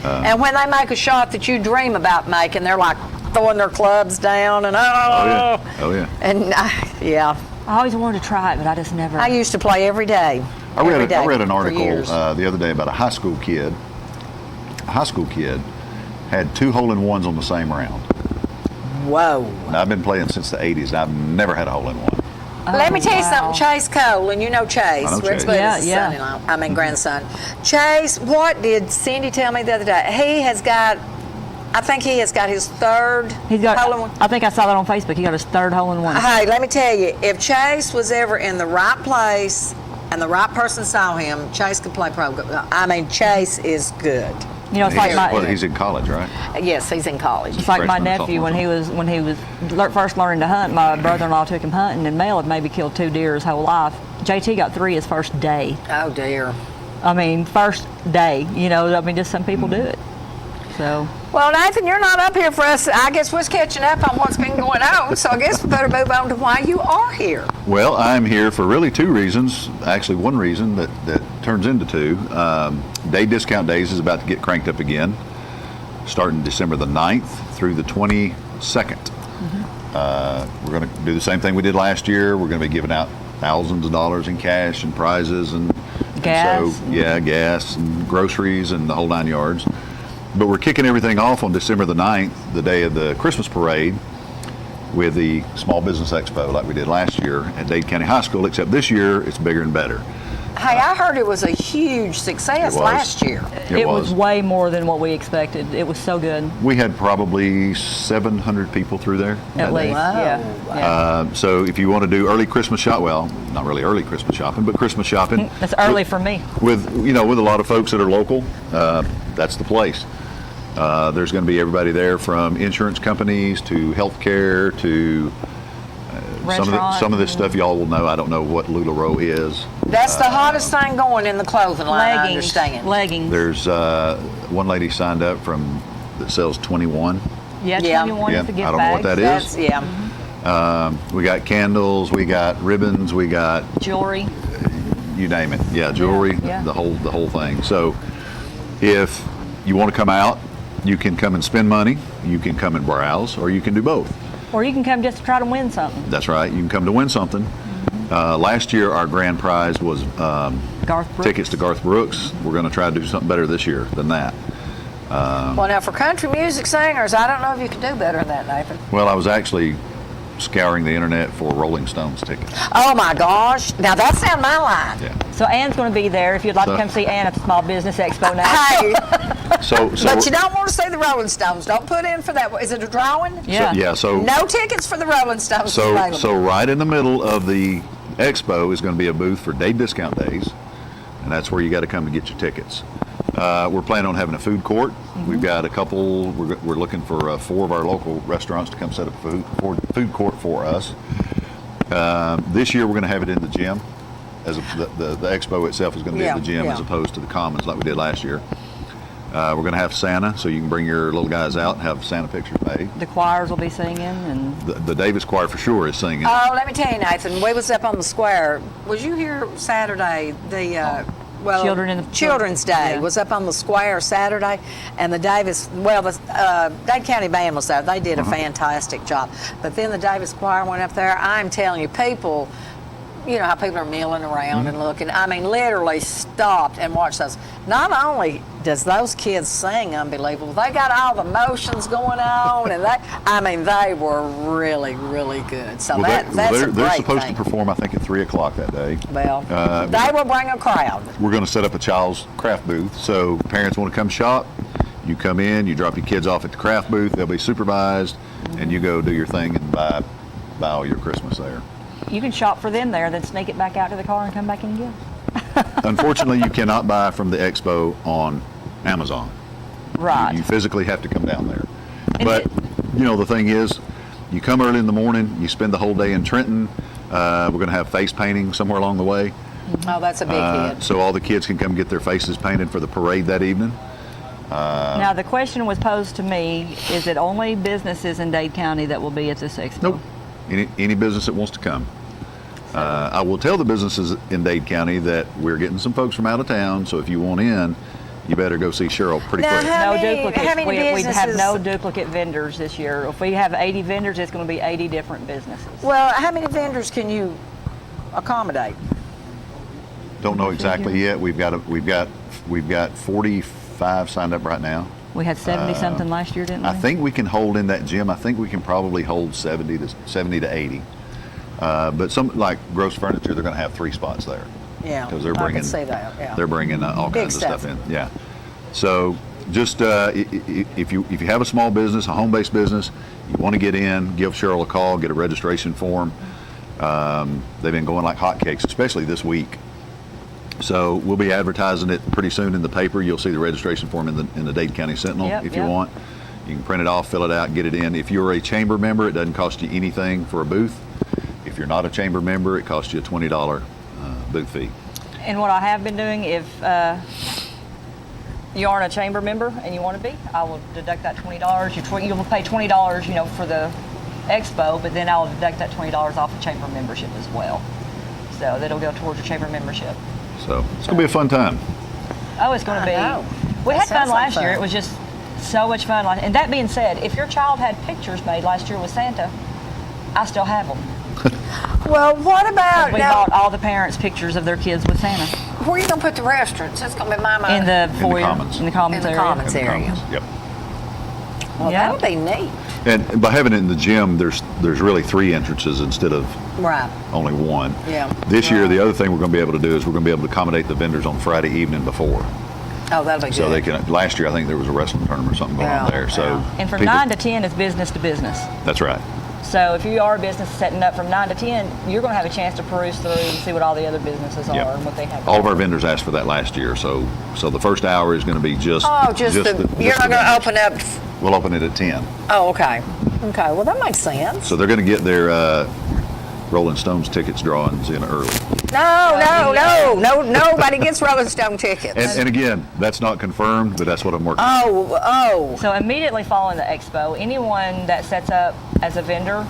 And when they make a shot that you dream about making, they're like throwing their clubs down and Oh yeah. And yeah. I always wanted to try it, but I just never. I used to play every day. I read an for article years. the other day about a high school kid. A high school kid had 2 hole-in-ones on the same round. Whoa. And I've been playing since the 80s, and I've never had a hole-in-one. Let me tell you wow. something, Chase Cole, and you know Chase, I know Rex Chase. Booth's Yeah. son-in-law, I mean grandson. Chase, what did Cindy tell me the other day? He has got, I think he has got his third He's got. hole-in-one. I think I saw that on Facebook. He got his 3rd hole in one. Hey, let me tell you, if Chase was ever in the right place and the right person saw him, Chase could play pro. I mean, Chase is good. It's like my. He's in college, right? Yes, he's in college. It's like my Freshman, nephew sophomore. when he was first learning to hunt. My brother-in-law took him hunting, and Mel had maybe killed 2 deer his whole life. JT got 3 his first day. Oh dear. I mean, first day. I mean, just some people do it. So. Well, Nathan, you're not up here for us. I guess we're catching up on what's been going on, so I guess we better move on to why you are here. Well, I'm here for really 2 reasons. Actually, one reason that turns into 2. Day Discount Days is about to get cranked up again, starting December the 9th through the 22nd. We're going to do the same thing we did last year. We're going to be giving out thousands of dollars in cash and prizes and Gas. so, gas and groceries and the whole 9 yards. But we're kicking everything off on December the 9th, the day of the Christmas parade, with the Small Business Expo like we did last year at Dade County High School, except this year it's bigger and better. Hey, I heard it was a huge success It was. last year. It was way more than what we expected. It was so good. We had probably 700 people through there. At that day. least. Yeah. So if you want to do early Christmas shop, well, not really early Christmas shopping, but Christmas shopping. That's early for me. With a lot of folks that are local, that's the place. There's going to be everybody there from insurance companies to healthcare to some of this stuff y'all will know. I don't know what LuLaRoe is. That's the hottest thing going in the clothing line, I understand. Leggings. There's one lady signed up that sells 21. Yeah, Yeah. 21 is the gift I don't know what that bags. is. That's, We got candles, we got ribbons, we got Jewelry. you name it. Yeah, jewelry, Yeah. the whole thing. So if you want to come out, you can come and spend money, you can come and browse, or you can do both. Or you can come just to try to win something. That's right. You can come to win something. Last year, our grand prize was Garth Brooks. tickets to Garth Brooks. We're going to try to do something better this year than that. well, now for country music singers, I don't know if you can do better than that, Nathan. Well, I was actually scouring the internet for Rolling Stones tickets. Oh my gosh! Now that's down my line. Yeah. So Anne's going to be there if you'd like to So- come see Anne at the Small Business Expo now. Hey, So but you don't want to see the Rolling Stones. Don't put in for that. Is it a drawing? Yeah. so No tickets for the Rolling Stones available. So right in the middle of the expo is going to be a booth for Day Discount Days, and that's where you got to come and get your tickets. We're planning on having a food court. We've got a couple. We're looking for 4 of our local restaurants to come set up a food court for us. This year we're going to have it in the gym. The expo itself is going to be in the gym as opposed to the Commons like we did last year. We're going to have Santa, so you can bring your little guys out and have Santa pictures made. The choirs will be singing, and The Davis Choir for sure is singing. Oh, let me tell you, Nathan. We was up on the square. Was you here Saturday? Children's Day Yeah. was up on the square Saturday, and the Davis, Dade County Band was there. They did a fantastic job. But then the Davis Choir went up there. I'm telling you, people you know how people are milling around and looking. I mean, literally stopped and watched those. Not only does those kids sing unbelievable, they got all the motions going on, and they were really, really good. So that's a they're great supposed thing. to perform, I think, at 3:00 that day. Well, they will bring a crowd. We're going to set up a child's craft booth, so parents want to come shop. You come in, you drop your kids off at the craft booth. They'll be supervised, and you go do your thing and buy all your Christmas there. You can shop for them there, then sneak it back out to the car and come back and get it. Unfortunately, you cannot buy from the expo on Amazon. Right. You physically have to come down there. But, the thing is, you come early in the morning, you spend the whole day in Trenton. We're going to have face painting somewhere along the way. Oh, that's a big hit. So all the kids can come get their faces painted for the parade that evening. Now, the question was posed to me, is it only businesses in Dade County that will be at this expo? Nope. Any business that wants to come. I will tell the businesses in Dade County that we're getting some folks from out of town, so if you want in, you better go see Cheryl pretty quick. No duplicates. how many We have businesses- no duplicate vendors this year. If we have 80 vendors, it's going to be 80 different businesses. Well, how many vendors can you accommodate? Don't know exactly yet. We've got 45 signed up right now. We had 70 something last year, didn't we? I think we can hold in that gym. I think we can probably hold 70 to 80. But some like Gross Furniture, they're going to have 3 spots there. Yeah, because they're I bringing. can see that. Yeah. They're bringing all Big kinds of stuff. stuff in. Yeah. So just if you have a small business, a home-based business, you want to get in, give Cheryl a call, get a registration form. They've been going like hotcakes, especially this week. So we'll be advertising it pretty soon in the paper. You'll see the registration form in the Dade County Sentinel if you want. You can print it off, fill it out, get it in. If you're a chamber member, it doesn't cost you anything for a booth. If you're not a chamber member, it costs you a $20 booth fee. And what I have been doing, if you aren't a chamber member and you want to be, I will deduct that $20. You'll pay $20, for the expo, but then I'll deduct that $20 off the chamber membership as well. So that'll go towards your chamber membership. So it's going to be a fun time. Oh, it's going to be. We That had fun sounds like last year. fun. It was just so much fun. And that being said, if your child had pictures made last year with Santa, I still have them. Well, what about We bought all the parents pictures of their kids with Santa where are you going to put the restaurants? It's going to be my money. in the foyer, commons. in the commons In the area. commons area. Yep. Well, Yeah. that'll be neat. And by having it in the gym, there's really 3 entrances instead of Right. only 1. Yeah. This year, the other thing we're going to be able to do is we're going to be able to accommodate the vendors on Friday evening before. Oh, that'll be So good. they can. Last year, I think there was a wrestling tournament or something going on Yeah, there. So And from people- 9 to 10 is business to business. That's right. So if you are a business setting up from 9 to 10, you're going to have a chance to peruse through and see what all the other businesses are Yep. and what they have. All of our vendors asked for that last year, so the first hour is going to be just. Oh, just the, you're not going to open up. We'll open it at 10. Oh, okay. Okay. Well, that makes sense. So they're going to get their Rolling Stones tickets drawings in early. No. Nobody gets Rolling Stone tickets. And again, that's not confirmed, but that's what I'm working on. Oh. So immediately following the expo, anyone that sets up as a vendor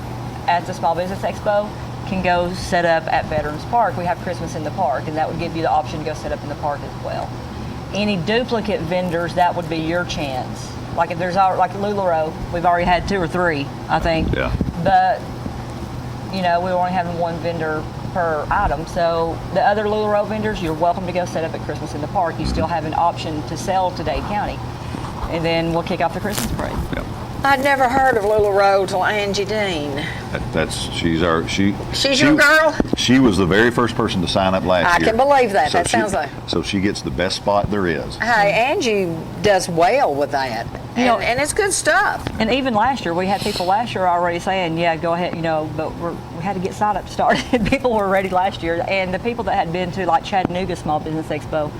at the Small Business Expo can go set up at Veterans Park. We have Christmas in the park, and that would give you the option to go set up in the park as well. Any duplicate vendors, that would be your chance. Like if there's like LuLaRoe, we've already had 2 or 3, I think. Yeah. But we're only having 1 vendor per item. So the other LuLaRoe vendors, you're welcome to go set up at Christmas in the Park. You still have an option to sell to Dade County. And then we'll kick off the Christmas parade. Yeah. I'd never heard of LuLaRoe till Angie Dean. She's your girl? She was the very first person to sign up last year. I can believe that. So That sounds like. So she gets the best spot there is. Hey, Angie does well with that, and it's good stuff. And even last year, we had people last year already saying, yeah, go ahead, but we had to get sign-up started. People were ready last year. And the people that had been to like Chattanooga Small Business Expo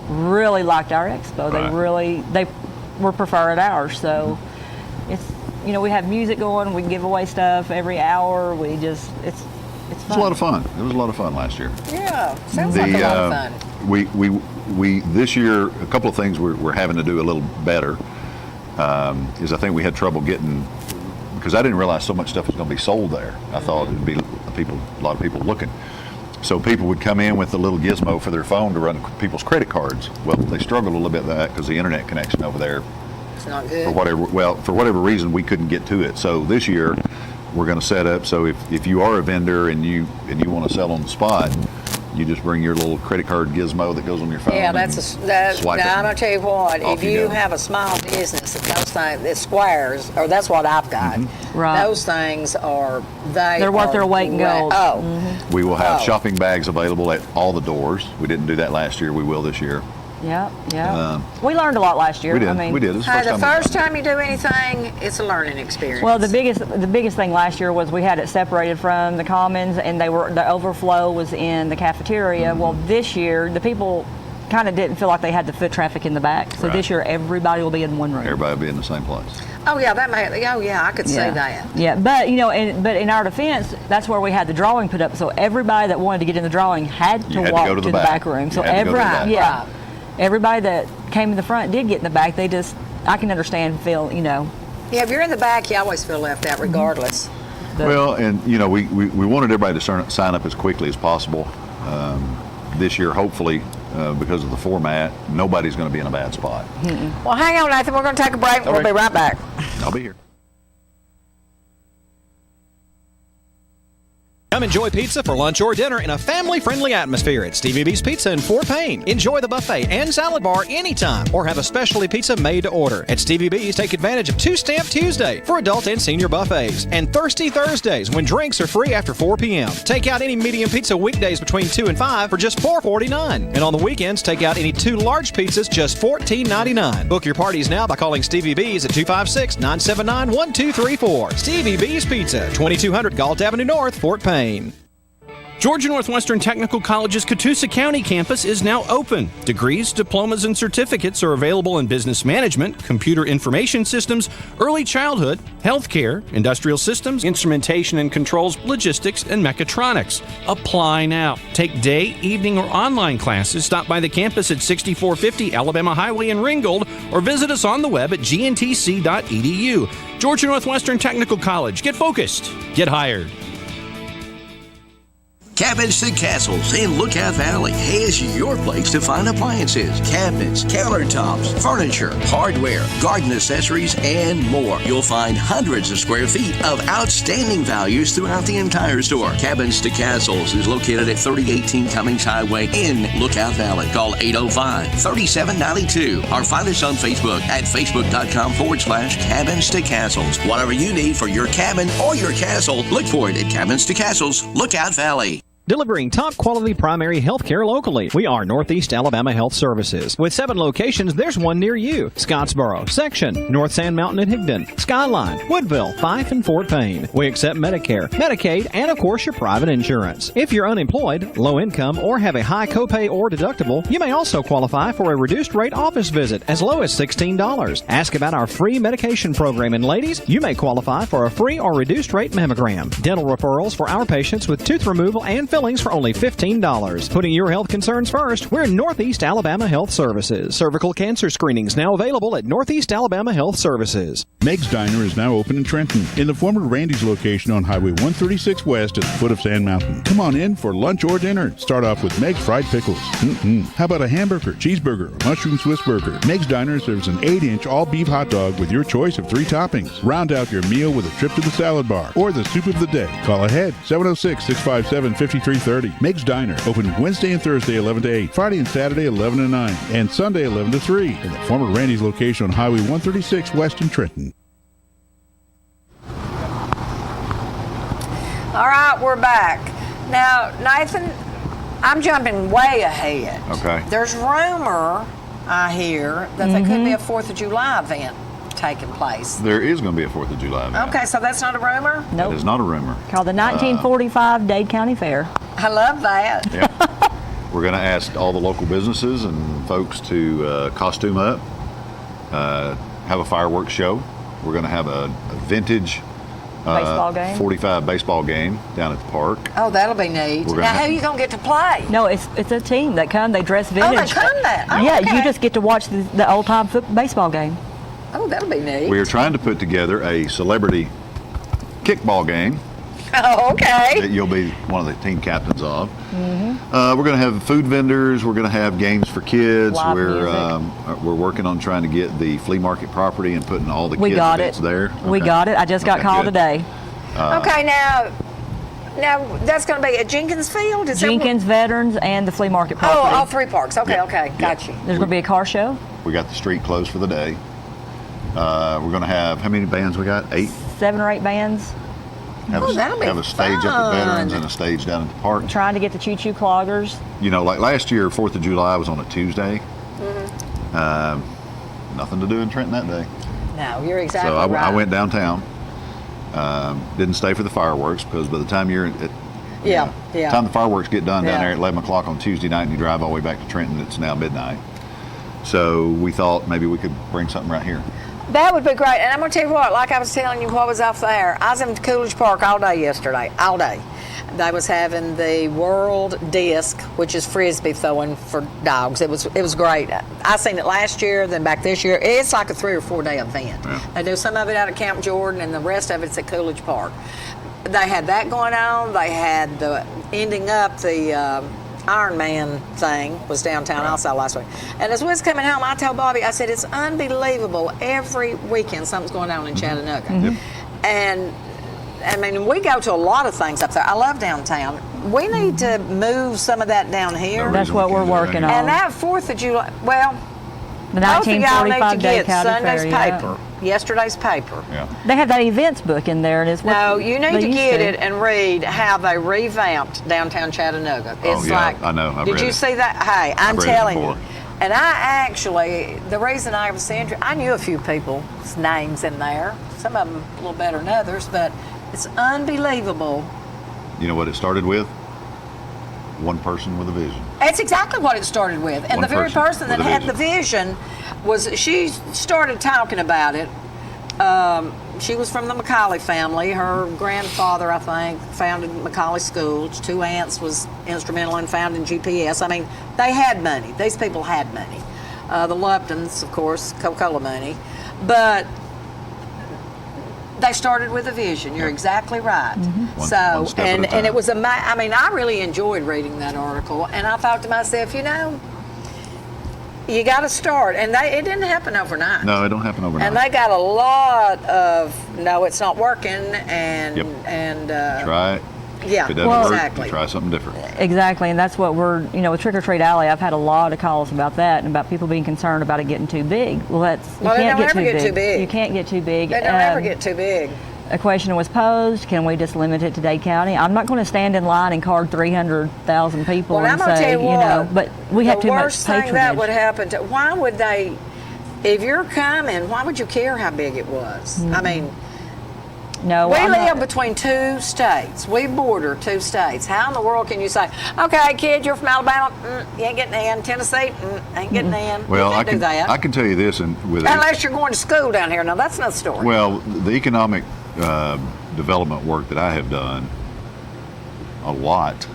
really liked our expo. Right. They were preferring ours. So it's, we have music going, we can give away stuff every hour. It's fun. It was a lot of fun. It was a lot of fun last year. Yeah, sounds like a lot of fun. We this year, a couple of things we're having to do a little better is I think we had trouble getting, because I didn't realize so much stuff was going to be sold there. I thought it'd be a lot of people looking. So people would come in with a little gizmo for their phone to run people's credit cards. Well, they struggled a little bit with that because the internet connection over there, It's not good. for whatever reason, we couldn't get to it. So this year, we're going to set up so if you are a vendor and you want to sell on the spot, you just bring your little credit card gizmo that goes on your phone. Yeah, and swipe it. now I'm gonna tell you what. Off If you you go. have a small business, those things, it's squares, or that's what I've got. Right. Those things They're worth their weight in gold. Oh, We will have Oh. shopping bags available at all the doors. We didn't do that last year. We will this year. Yeah. We learned a lot last year. We did. I mean, We did. It was hey, the we've first done it. time you do anything, it's a learning experience. Well, the biggest thing last year was we had it separated from the commons, and the overflow was in the cafeteria. Well, this year the people kind of didn't feel like they had the foot traffic in the back. So Right. this year everybody will be in one room. Everybody will be in the same place. Oh yeah, I could see that. Yeah, but but in our defense, that's where we had the drawing put up. So everybody that wanted to get in the drawing had to You had to walk go to the the back. back room. You So had to go to the back. Right. everybody that came in the front did get in the back. I can understand, feel, Yeah, if you're in the back, you always feel left out, regardless. Well, and we wanted everybody to sign up as quickly as possible. This year, hopefully, because of the format, nobody's going to be in a bad spot. Well, hang on, Nathan. We're going to take a break. We'll Okay. be right back. I'll be here. Come enjoy pizza for lunch or dinner in a family-friendly atmosphere at Stevie B's Pizza in Fort Payne. Enjoy the buffet and salad bar anytime, or have a specialty pizza made to order. At Stevie B's, take advantage of Two-Stamp Tuesday for adult and senior buffets, and Thirsty Thursdays when drinks are free after 4 p.m. Take out any medium pizza weekdays between 2 and 5 for just $4.49. And on the weekends, take out any 2 large pizzas just $14.99. Book your parties now by calling Stevie B's at 256-979-1234. Stevie B's Pizza, 2200 Galt Avenue North, Fort Payne. Georgia Northwestern Technical College's Catoosa County campus is now open. Degrees, diplomas, and certificates are available in business management, computer information systems, early childhood, healthcare, industrial systems, instrumentation and controls, logistics, and mechatronics. Apply now. Take day, evening, or online classes. Stop by the campus at 6450 Alabama Highway in Ringgold, or visit us on the web at gntc.edu. Georgia Northwestern Technical College. Get focused. Get hired. Cabins to Castles in Lookout Valley is your place to find appliances, cabinets, countertops, furniture, hardware, garden accessories, and more. You'll find hundreds of square feet of outstanding values throughout the entire store. Cabins to Castles is located at 3018 Cummings Highway in Lookout Valley. Call 805-3792 or find us on Facebook at facebook.com/Cabins to Castles. Whatever you need for your cabin or your castle, look for it at Cabins to Castles, Lookout Valley. Delivering top quality primary health care locally. We are Northeast Alabama Health Services. With 7 locations, there's one near you. Scottsboro, Section, North Sand Mountain and Higdon, Skyline, Woodville, Fife, and Fort Payne. We accept Medicare, Medicaid, and of course your private insurance. If you're unemployed, low income, or have a high copay or deductible, you may also qualify for a reduced rate office visit as low as $16. Ask about our free medication program, and ladies, you may qualify for a free or reduced rate mammogram. Dental referrals for our patients with tooth removal and fillings for only $15. Putting your health concerns first, we're Northeast Alabama Health Services. Cervical cancer screenings now available at Northeast Alabama Health Services. Meg's Diner is now open in Trenton, in the former Randy's location on Highway 136 West at the foot of Sand Mountain. Come on in for lunch or dinner. Start off with Meg's Fried Pickles. How about a hamburger, cheeseburger, or mushroom Swiss burger? Meg's Diner serves an 8-inch all-beef hot dog with your choice of 3 toppings. Round out your meal with a trip to the salad bar or the soup of the day. Call ahead, 706-657-5330. Meg's Diner, open Wednesday and Thursday 11 to 8, Friday and Saturday 11 to 9, and Sunday 11 to 3 in the former Randy's location on Highway 136 West in Trenton. All right, we're back. Now, Nathan, I'm jumping way ahead. Okay. There's rumor, I hear, that there could be a 4th of July event taking place. There is going to be a 4th of July event. Okay, so that's not a rumor? Nope. That is not a rumor. Called the 1945 Dade County Fair. I love that. Yeah. We're going to ask all the local businesses and folks to costume up, have a fireworks show. We're going to have a vintage Baseball game. 45 baseball game down at the park. Oh, that'll be neat. We're gonna Now, who you going to get to play? No, it's a team that come. They dress vintage. Oh, they come that? Oh, yeah, okay. you just get to watch the old time baseball game. Oh, that'll be neat. We are trying to put together a celebrity kickball game Oh, okay. that you'll be one of the team captains of. We're going to have food vendors. We're going to have games for kids. Live We're working on trying to get the flea market property and putting all the We kids got events it. there. We Okay. got it. I just got Okay, called good. today. Okay, now that's going to be at Jenkins Field? Is that Jenkins, Veterans, and the flea market what- property. Oh, all three parks. Okay, okay, got you. There's going to be a car show. We got the street closed for the day. We're going to have, how many bands we got? 8? 7 or 8 bands. that'll be have a stage up at fun. Veterans and a stage down at the park. Trying to get the choo-choo cloggers. You know, like last year, 4th of July was on a Tuesday. Nothing to do in Trenton that day. No, you're exactly So right. I went downtown. Didn't stay for the fireworks because by the time you're at Yeah. time the fireworks get done down Yeah. there at 11 o'clock on Tuesday night and you drive all the way back to Trenton, it's now midnight. So we thought maybe we could bring something right here. That would be great. And I'm going to tell you what, like I was telling you what was off there, I was in Coolidge Park all day yesterday, all day. They was having the World Disc, which is Frisbee throwing for dogs. It was great. I seen it last year, then back this year. It's like a 3 or 4 day event. Yeah. They do some of it out at Camp Jordan and the rest of it's at Coolidge Park. They had that going on. They had the ending up the Iron Man thing was downtown also last week. And as we was coming home, I told Bobby, I said, it's unbelievable. Every weekend something's going on in Chattanooga. Yep. And I mean, we go to a lot of things up there. I love downtown. We need to move some of that down here. That's what we're working on. And that 4th of July, well, The both of y'all need to 1945 Day get County Sunday's Fair, yeah. paper, yesterday's paper. Yeah. They have that events book in there, and it's what No, you need they to used get it and read how they revamped downtown Chattanooga. It's yeah, like, I know. I've did read you it. see that? Hey, I'm read it telling before. you. And I actually, the reason I was saying, I knew a few people's names in there. Some of them a little better than others, but it's unbelievable. You know what it started with? One person with a vision. That's exactly what it started with. And One the very person that with a had the vision she started talking about it. She was from the McCauley family. Her grandfather, I think, founded McCauley Schools. 2 aunts was instrumental in founding GPS. I mean, they had money. These people had money. The Luptons, of course, Coca-Cola money. But they started with a vision. You're exactly right. One step at a and time. it was I mean, I really enjoyed reading that article, and I thought to myself, you know, you got to start, and it didn't happen overnight. No, it don't happen overnight. And they got a lot of no, it's not working, and Yep. and Try it. yeah, If it doesn't work, exactly. you try something different. Exactly, and that's what we're, with Trick or Treat Alley, I've had a lot of calls about that and about people being concerned about it getting too big. Well, Well, they can't don't ever get too big. You can't get too big. They don't ever get too big. A question was posed, can we just limit it to Dade County? I'm not going to stand in line and card 300,000 people Well, I'm and gonna say, tell you what, but we have too much The worst thing that would patronage. happen why would they, if you're coming, why would you care how big it was? I mean, No, we I'm live not- between 2 states. We border 2 states. How in the world can you say, okay, kid, you're from Alabama, you ain't getting in. Tennessee, ain't getting in. Well, you can't do that. I can tell you this, and with Unless you're going to school down here. Now, that's another story. well, the economic development work that I have done, a lot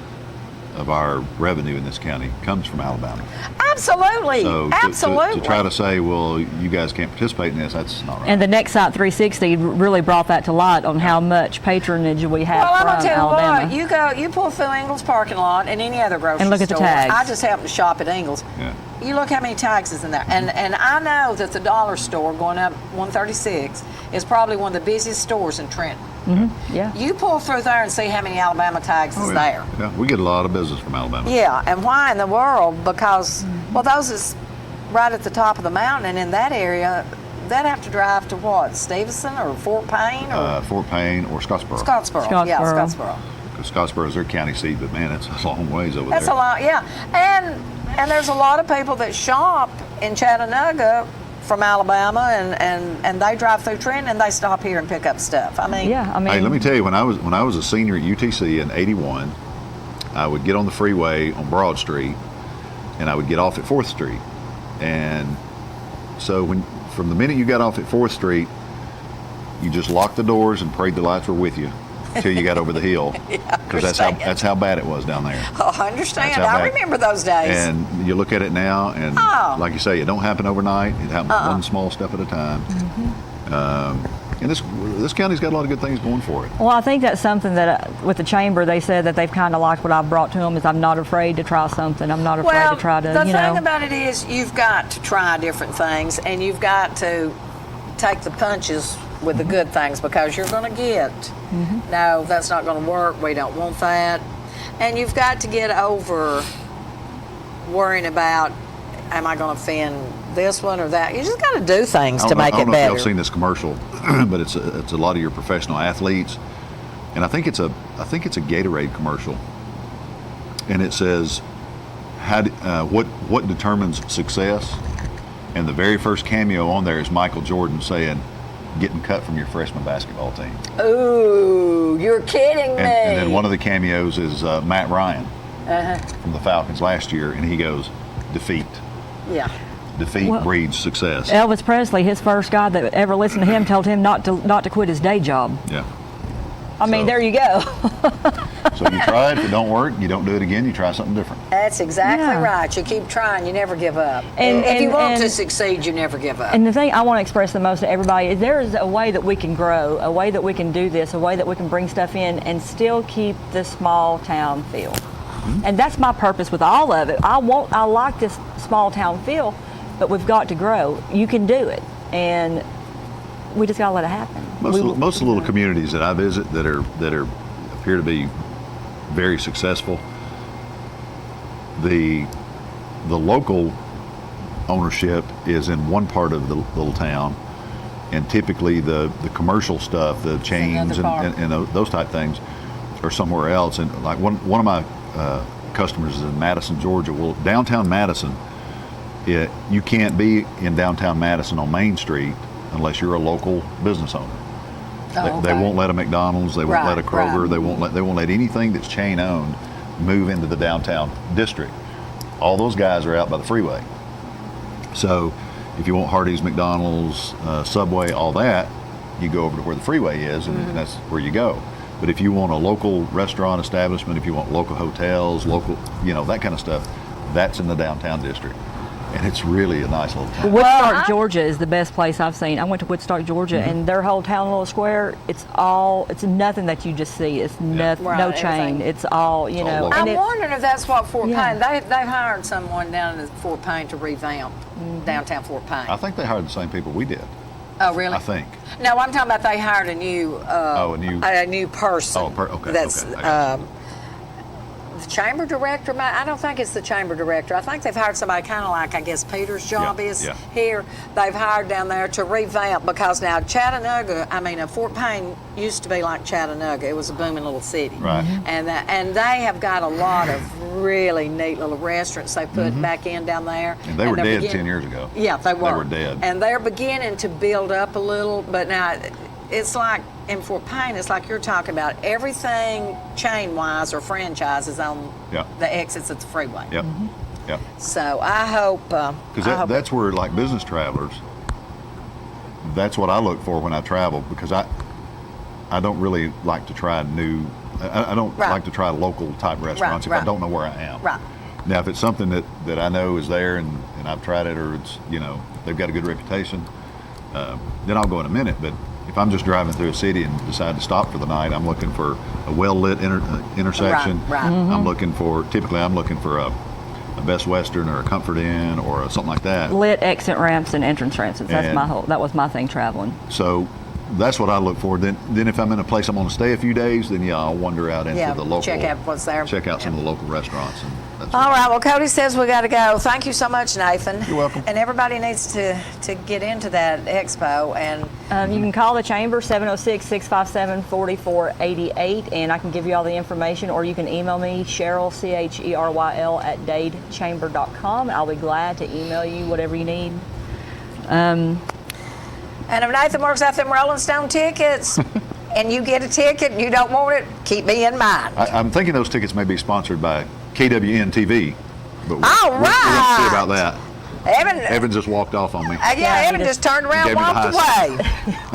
of our revenue in this county comes from Alabama. Absolutely. So Absolutely. to try to say, well, you guys can't participate in this, that's not right. And the Next Site 360 really brought that to light on how much patronage we have Well, I'm from gonna tell Alabama. you what. You pull through Ingles parking lot and any other grocery And look at the store. tags. I just happen to shop at Ingles. Yeah. You look how many tags is in there, and I know that the dollar store going up 136 is probably one of the busiest stores in Trenton. Yeah. You pull through there and see how many Alabama tags is there. Yeah, we get a lot of business from Alabama. Yeah, and why in the world? Because well, those is right at the top of the mountain, and in that area, they'd have to drive to what? Stevenson or Fort Payne or Fort Payne or Scottsboro. Scottsboro. Yeah, Scottsboro. Because Scottsboro is their county seat, but man, it's a long ways over That's there. a lot, yeah. And there's a lot of people that shop in Chattanooga from Alabama, and they drive through Trenton and they stop here and pick up stuff. I mean, Hey, let me tell you, when I was a senior at UTC in '81, I would get on the freeway on Broad Street, and I would get off at 4th Street, and so from the minute you got off at 4th Street, you just locked the doors and prayed the lights were with you until you got over the hill, because that's how bad it was down there. Oh, I understand. That's how I bad. remember those days. And you look at it now, and like you say, it don't happen overnight. It happens one small step at a time. And this county's got a lot of good things going for it. Well, I think that's something that with the chamber, they said that they've kind of liked what I've brought to them is I'm not afraid to try something. I'm not afraid to try to, the thing about it is you've got to try different things, and you've got to take the punches with the good things, because you're going to get, no, that's not going to work, we don't want that. And you've got to get over worrying about, am I going to offend this one or that? You just got to do things to make it I don't know if better. y'all seen this commercial, but it's a lot of your professional athletes, and I think it's a Gatorade commercial, and it says, what determines success? And the very first cameo on there is Michael Jordan saying, getting cut from your freshman basketball team. Ooh, you're kidding me. And then one of the cameos is Matt Ryan from the Falcons last year, and he goes, defeat. Yeah. Defeat breeds success. Elvis Presley, his first guy that ever listened to him, told him not to quit his day job. Yeah. I mean, there you go. So you try it. If it don't work, you don't do it again. You try something different. That's exactly right. You keep trying. You never give up. And if you want to succeed, you never give up. And the thing I want to express the most to everybody is there is a way that we can grow, a way that we can do this, a way that we can bring stuff in and still keep the small town feel. And that's my purpose with all of it. I like this small town feel, but we've got to grow. You can do it. And we just got to let it happen. Most of the little communities that I visit that appear to be very successful, the local ownership is in one part of the little town, and typically the commercial stuff, the chains and those type things, are somewhere else. And like one of my customers is in Madison, Georgia. Well, downtown Madison, you can't be in downtown Madison on Main Street unless you're a local business owner. They won't let a McDonald's, they won't let a Kroger, they won't let anything that's chain owned move into the downtown district. All those guys are out by the freeway. So if you want Hardee's, McDonald's, Subway, all that, you go over to where the freeway is, and that's where you go. But if you want a local restaurant establishment, if you want local hotels, that kind of stuff, that's in the downtown district. And it's really a nice little town. Woodstock, Georgia is the best place I've seen. I went to Woodstock, Georgia, and their whole town little square, it's nothing that you just see. It's nothing, no chain. It's all, I'm wondering if that's what Fort Payne, they've hired someone down at Fort Payne to revamp downtown Fort Payne. I think they hired the same people we did. Oh, really? I think. No, I'm talking about they hired a new person. Oh, okay. That's the chamber director. I don't think it's the chamber director. I think they've hired somebody kind of like, I guess, Peter's job is here. They've hired down there to revamp, because now Fort Payne used to be like Chattanooga. It was a booming little city. Right. And they have got a lot of really neat little restaurants they put back in down there. And they were dead 10 years ago. Yeah, they were. They were dead. And they're beginning to build up a little, but now it's like in Fort Payne, it's like you're talking about everything chain-wise or franchises on the exits at the freeway. Yep. Yep. So I hope... Because that's where, like business travelers, that's what I look for when I travel, because I don't really like to try I don't like to try local type restaurants if I don't know where I am. Right. Now, if it's something that I know is there and I've tried it, or it's, they've got a good reputation, then I'll go in a minute. But if I'm just driving through a city and decide to stop for the night, I'm looking for a well-lit intersection. Right. I'm looking for a Best Western or a Comfort Inn or something like that. Lit exit ramps and entrance ramps. That was my thing traveling. So that's what I look for. Then if I'm in a place I'm going to stay a few days, then I'll wander out into the local. Check out what's there. Check out some of the local restaurants. All right. Well, Cody says we got to go. Thank you so much, Nathan. You're welcome. And everybody needs to get into that expo. And you can call the chamber 706-657-4488, and I can give you all the information, or you can email me Cheryl CHERYL @dadechamber.com. I'll be glad to email you whatever you need. And if Nathan works out them Rolling Stone tickets and you get a ticket and you don't want it, keep me in mind. I'm thinking those tickets may be sponsored by KWN TV. But we'll see about that. Evan just walked off on me. Evan just turned around and walked away.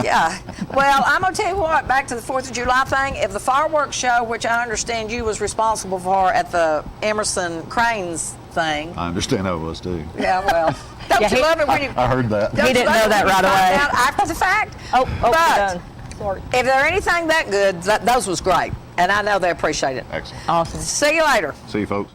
Yeah. Well, I'm going to tell you what, back to the 4th of July thing, if the fireworks show, which I understand you was responsible for at the Emerson Cranes thing. I understand how it was too. Yeah, well. Don't you love it when you... I heard that. He didn't know that right away. After the fact. But done. Sorry. If they're anything that good, those was great. And I know they appreciate it. Excellent. Awesome. See you later. See you, folks.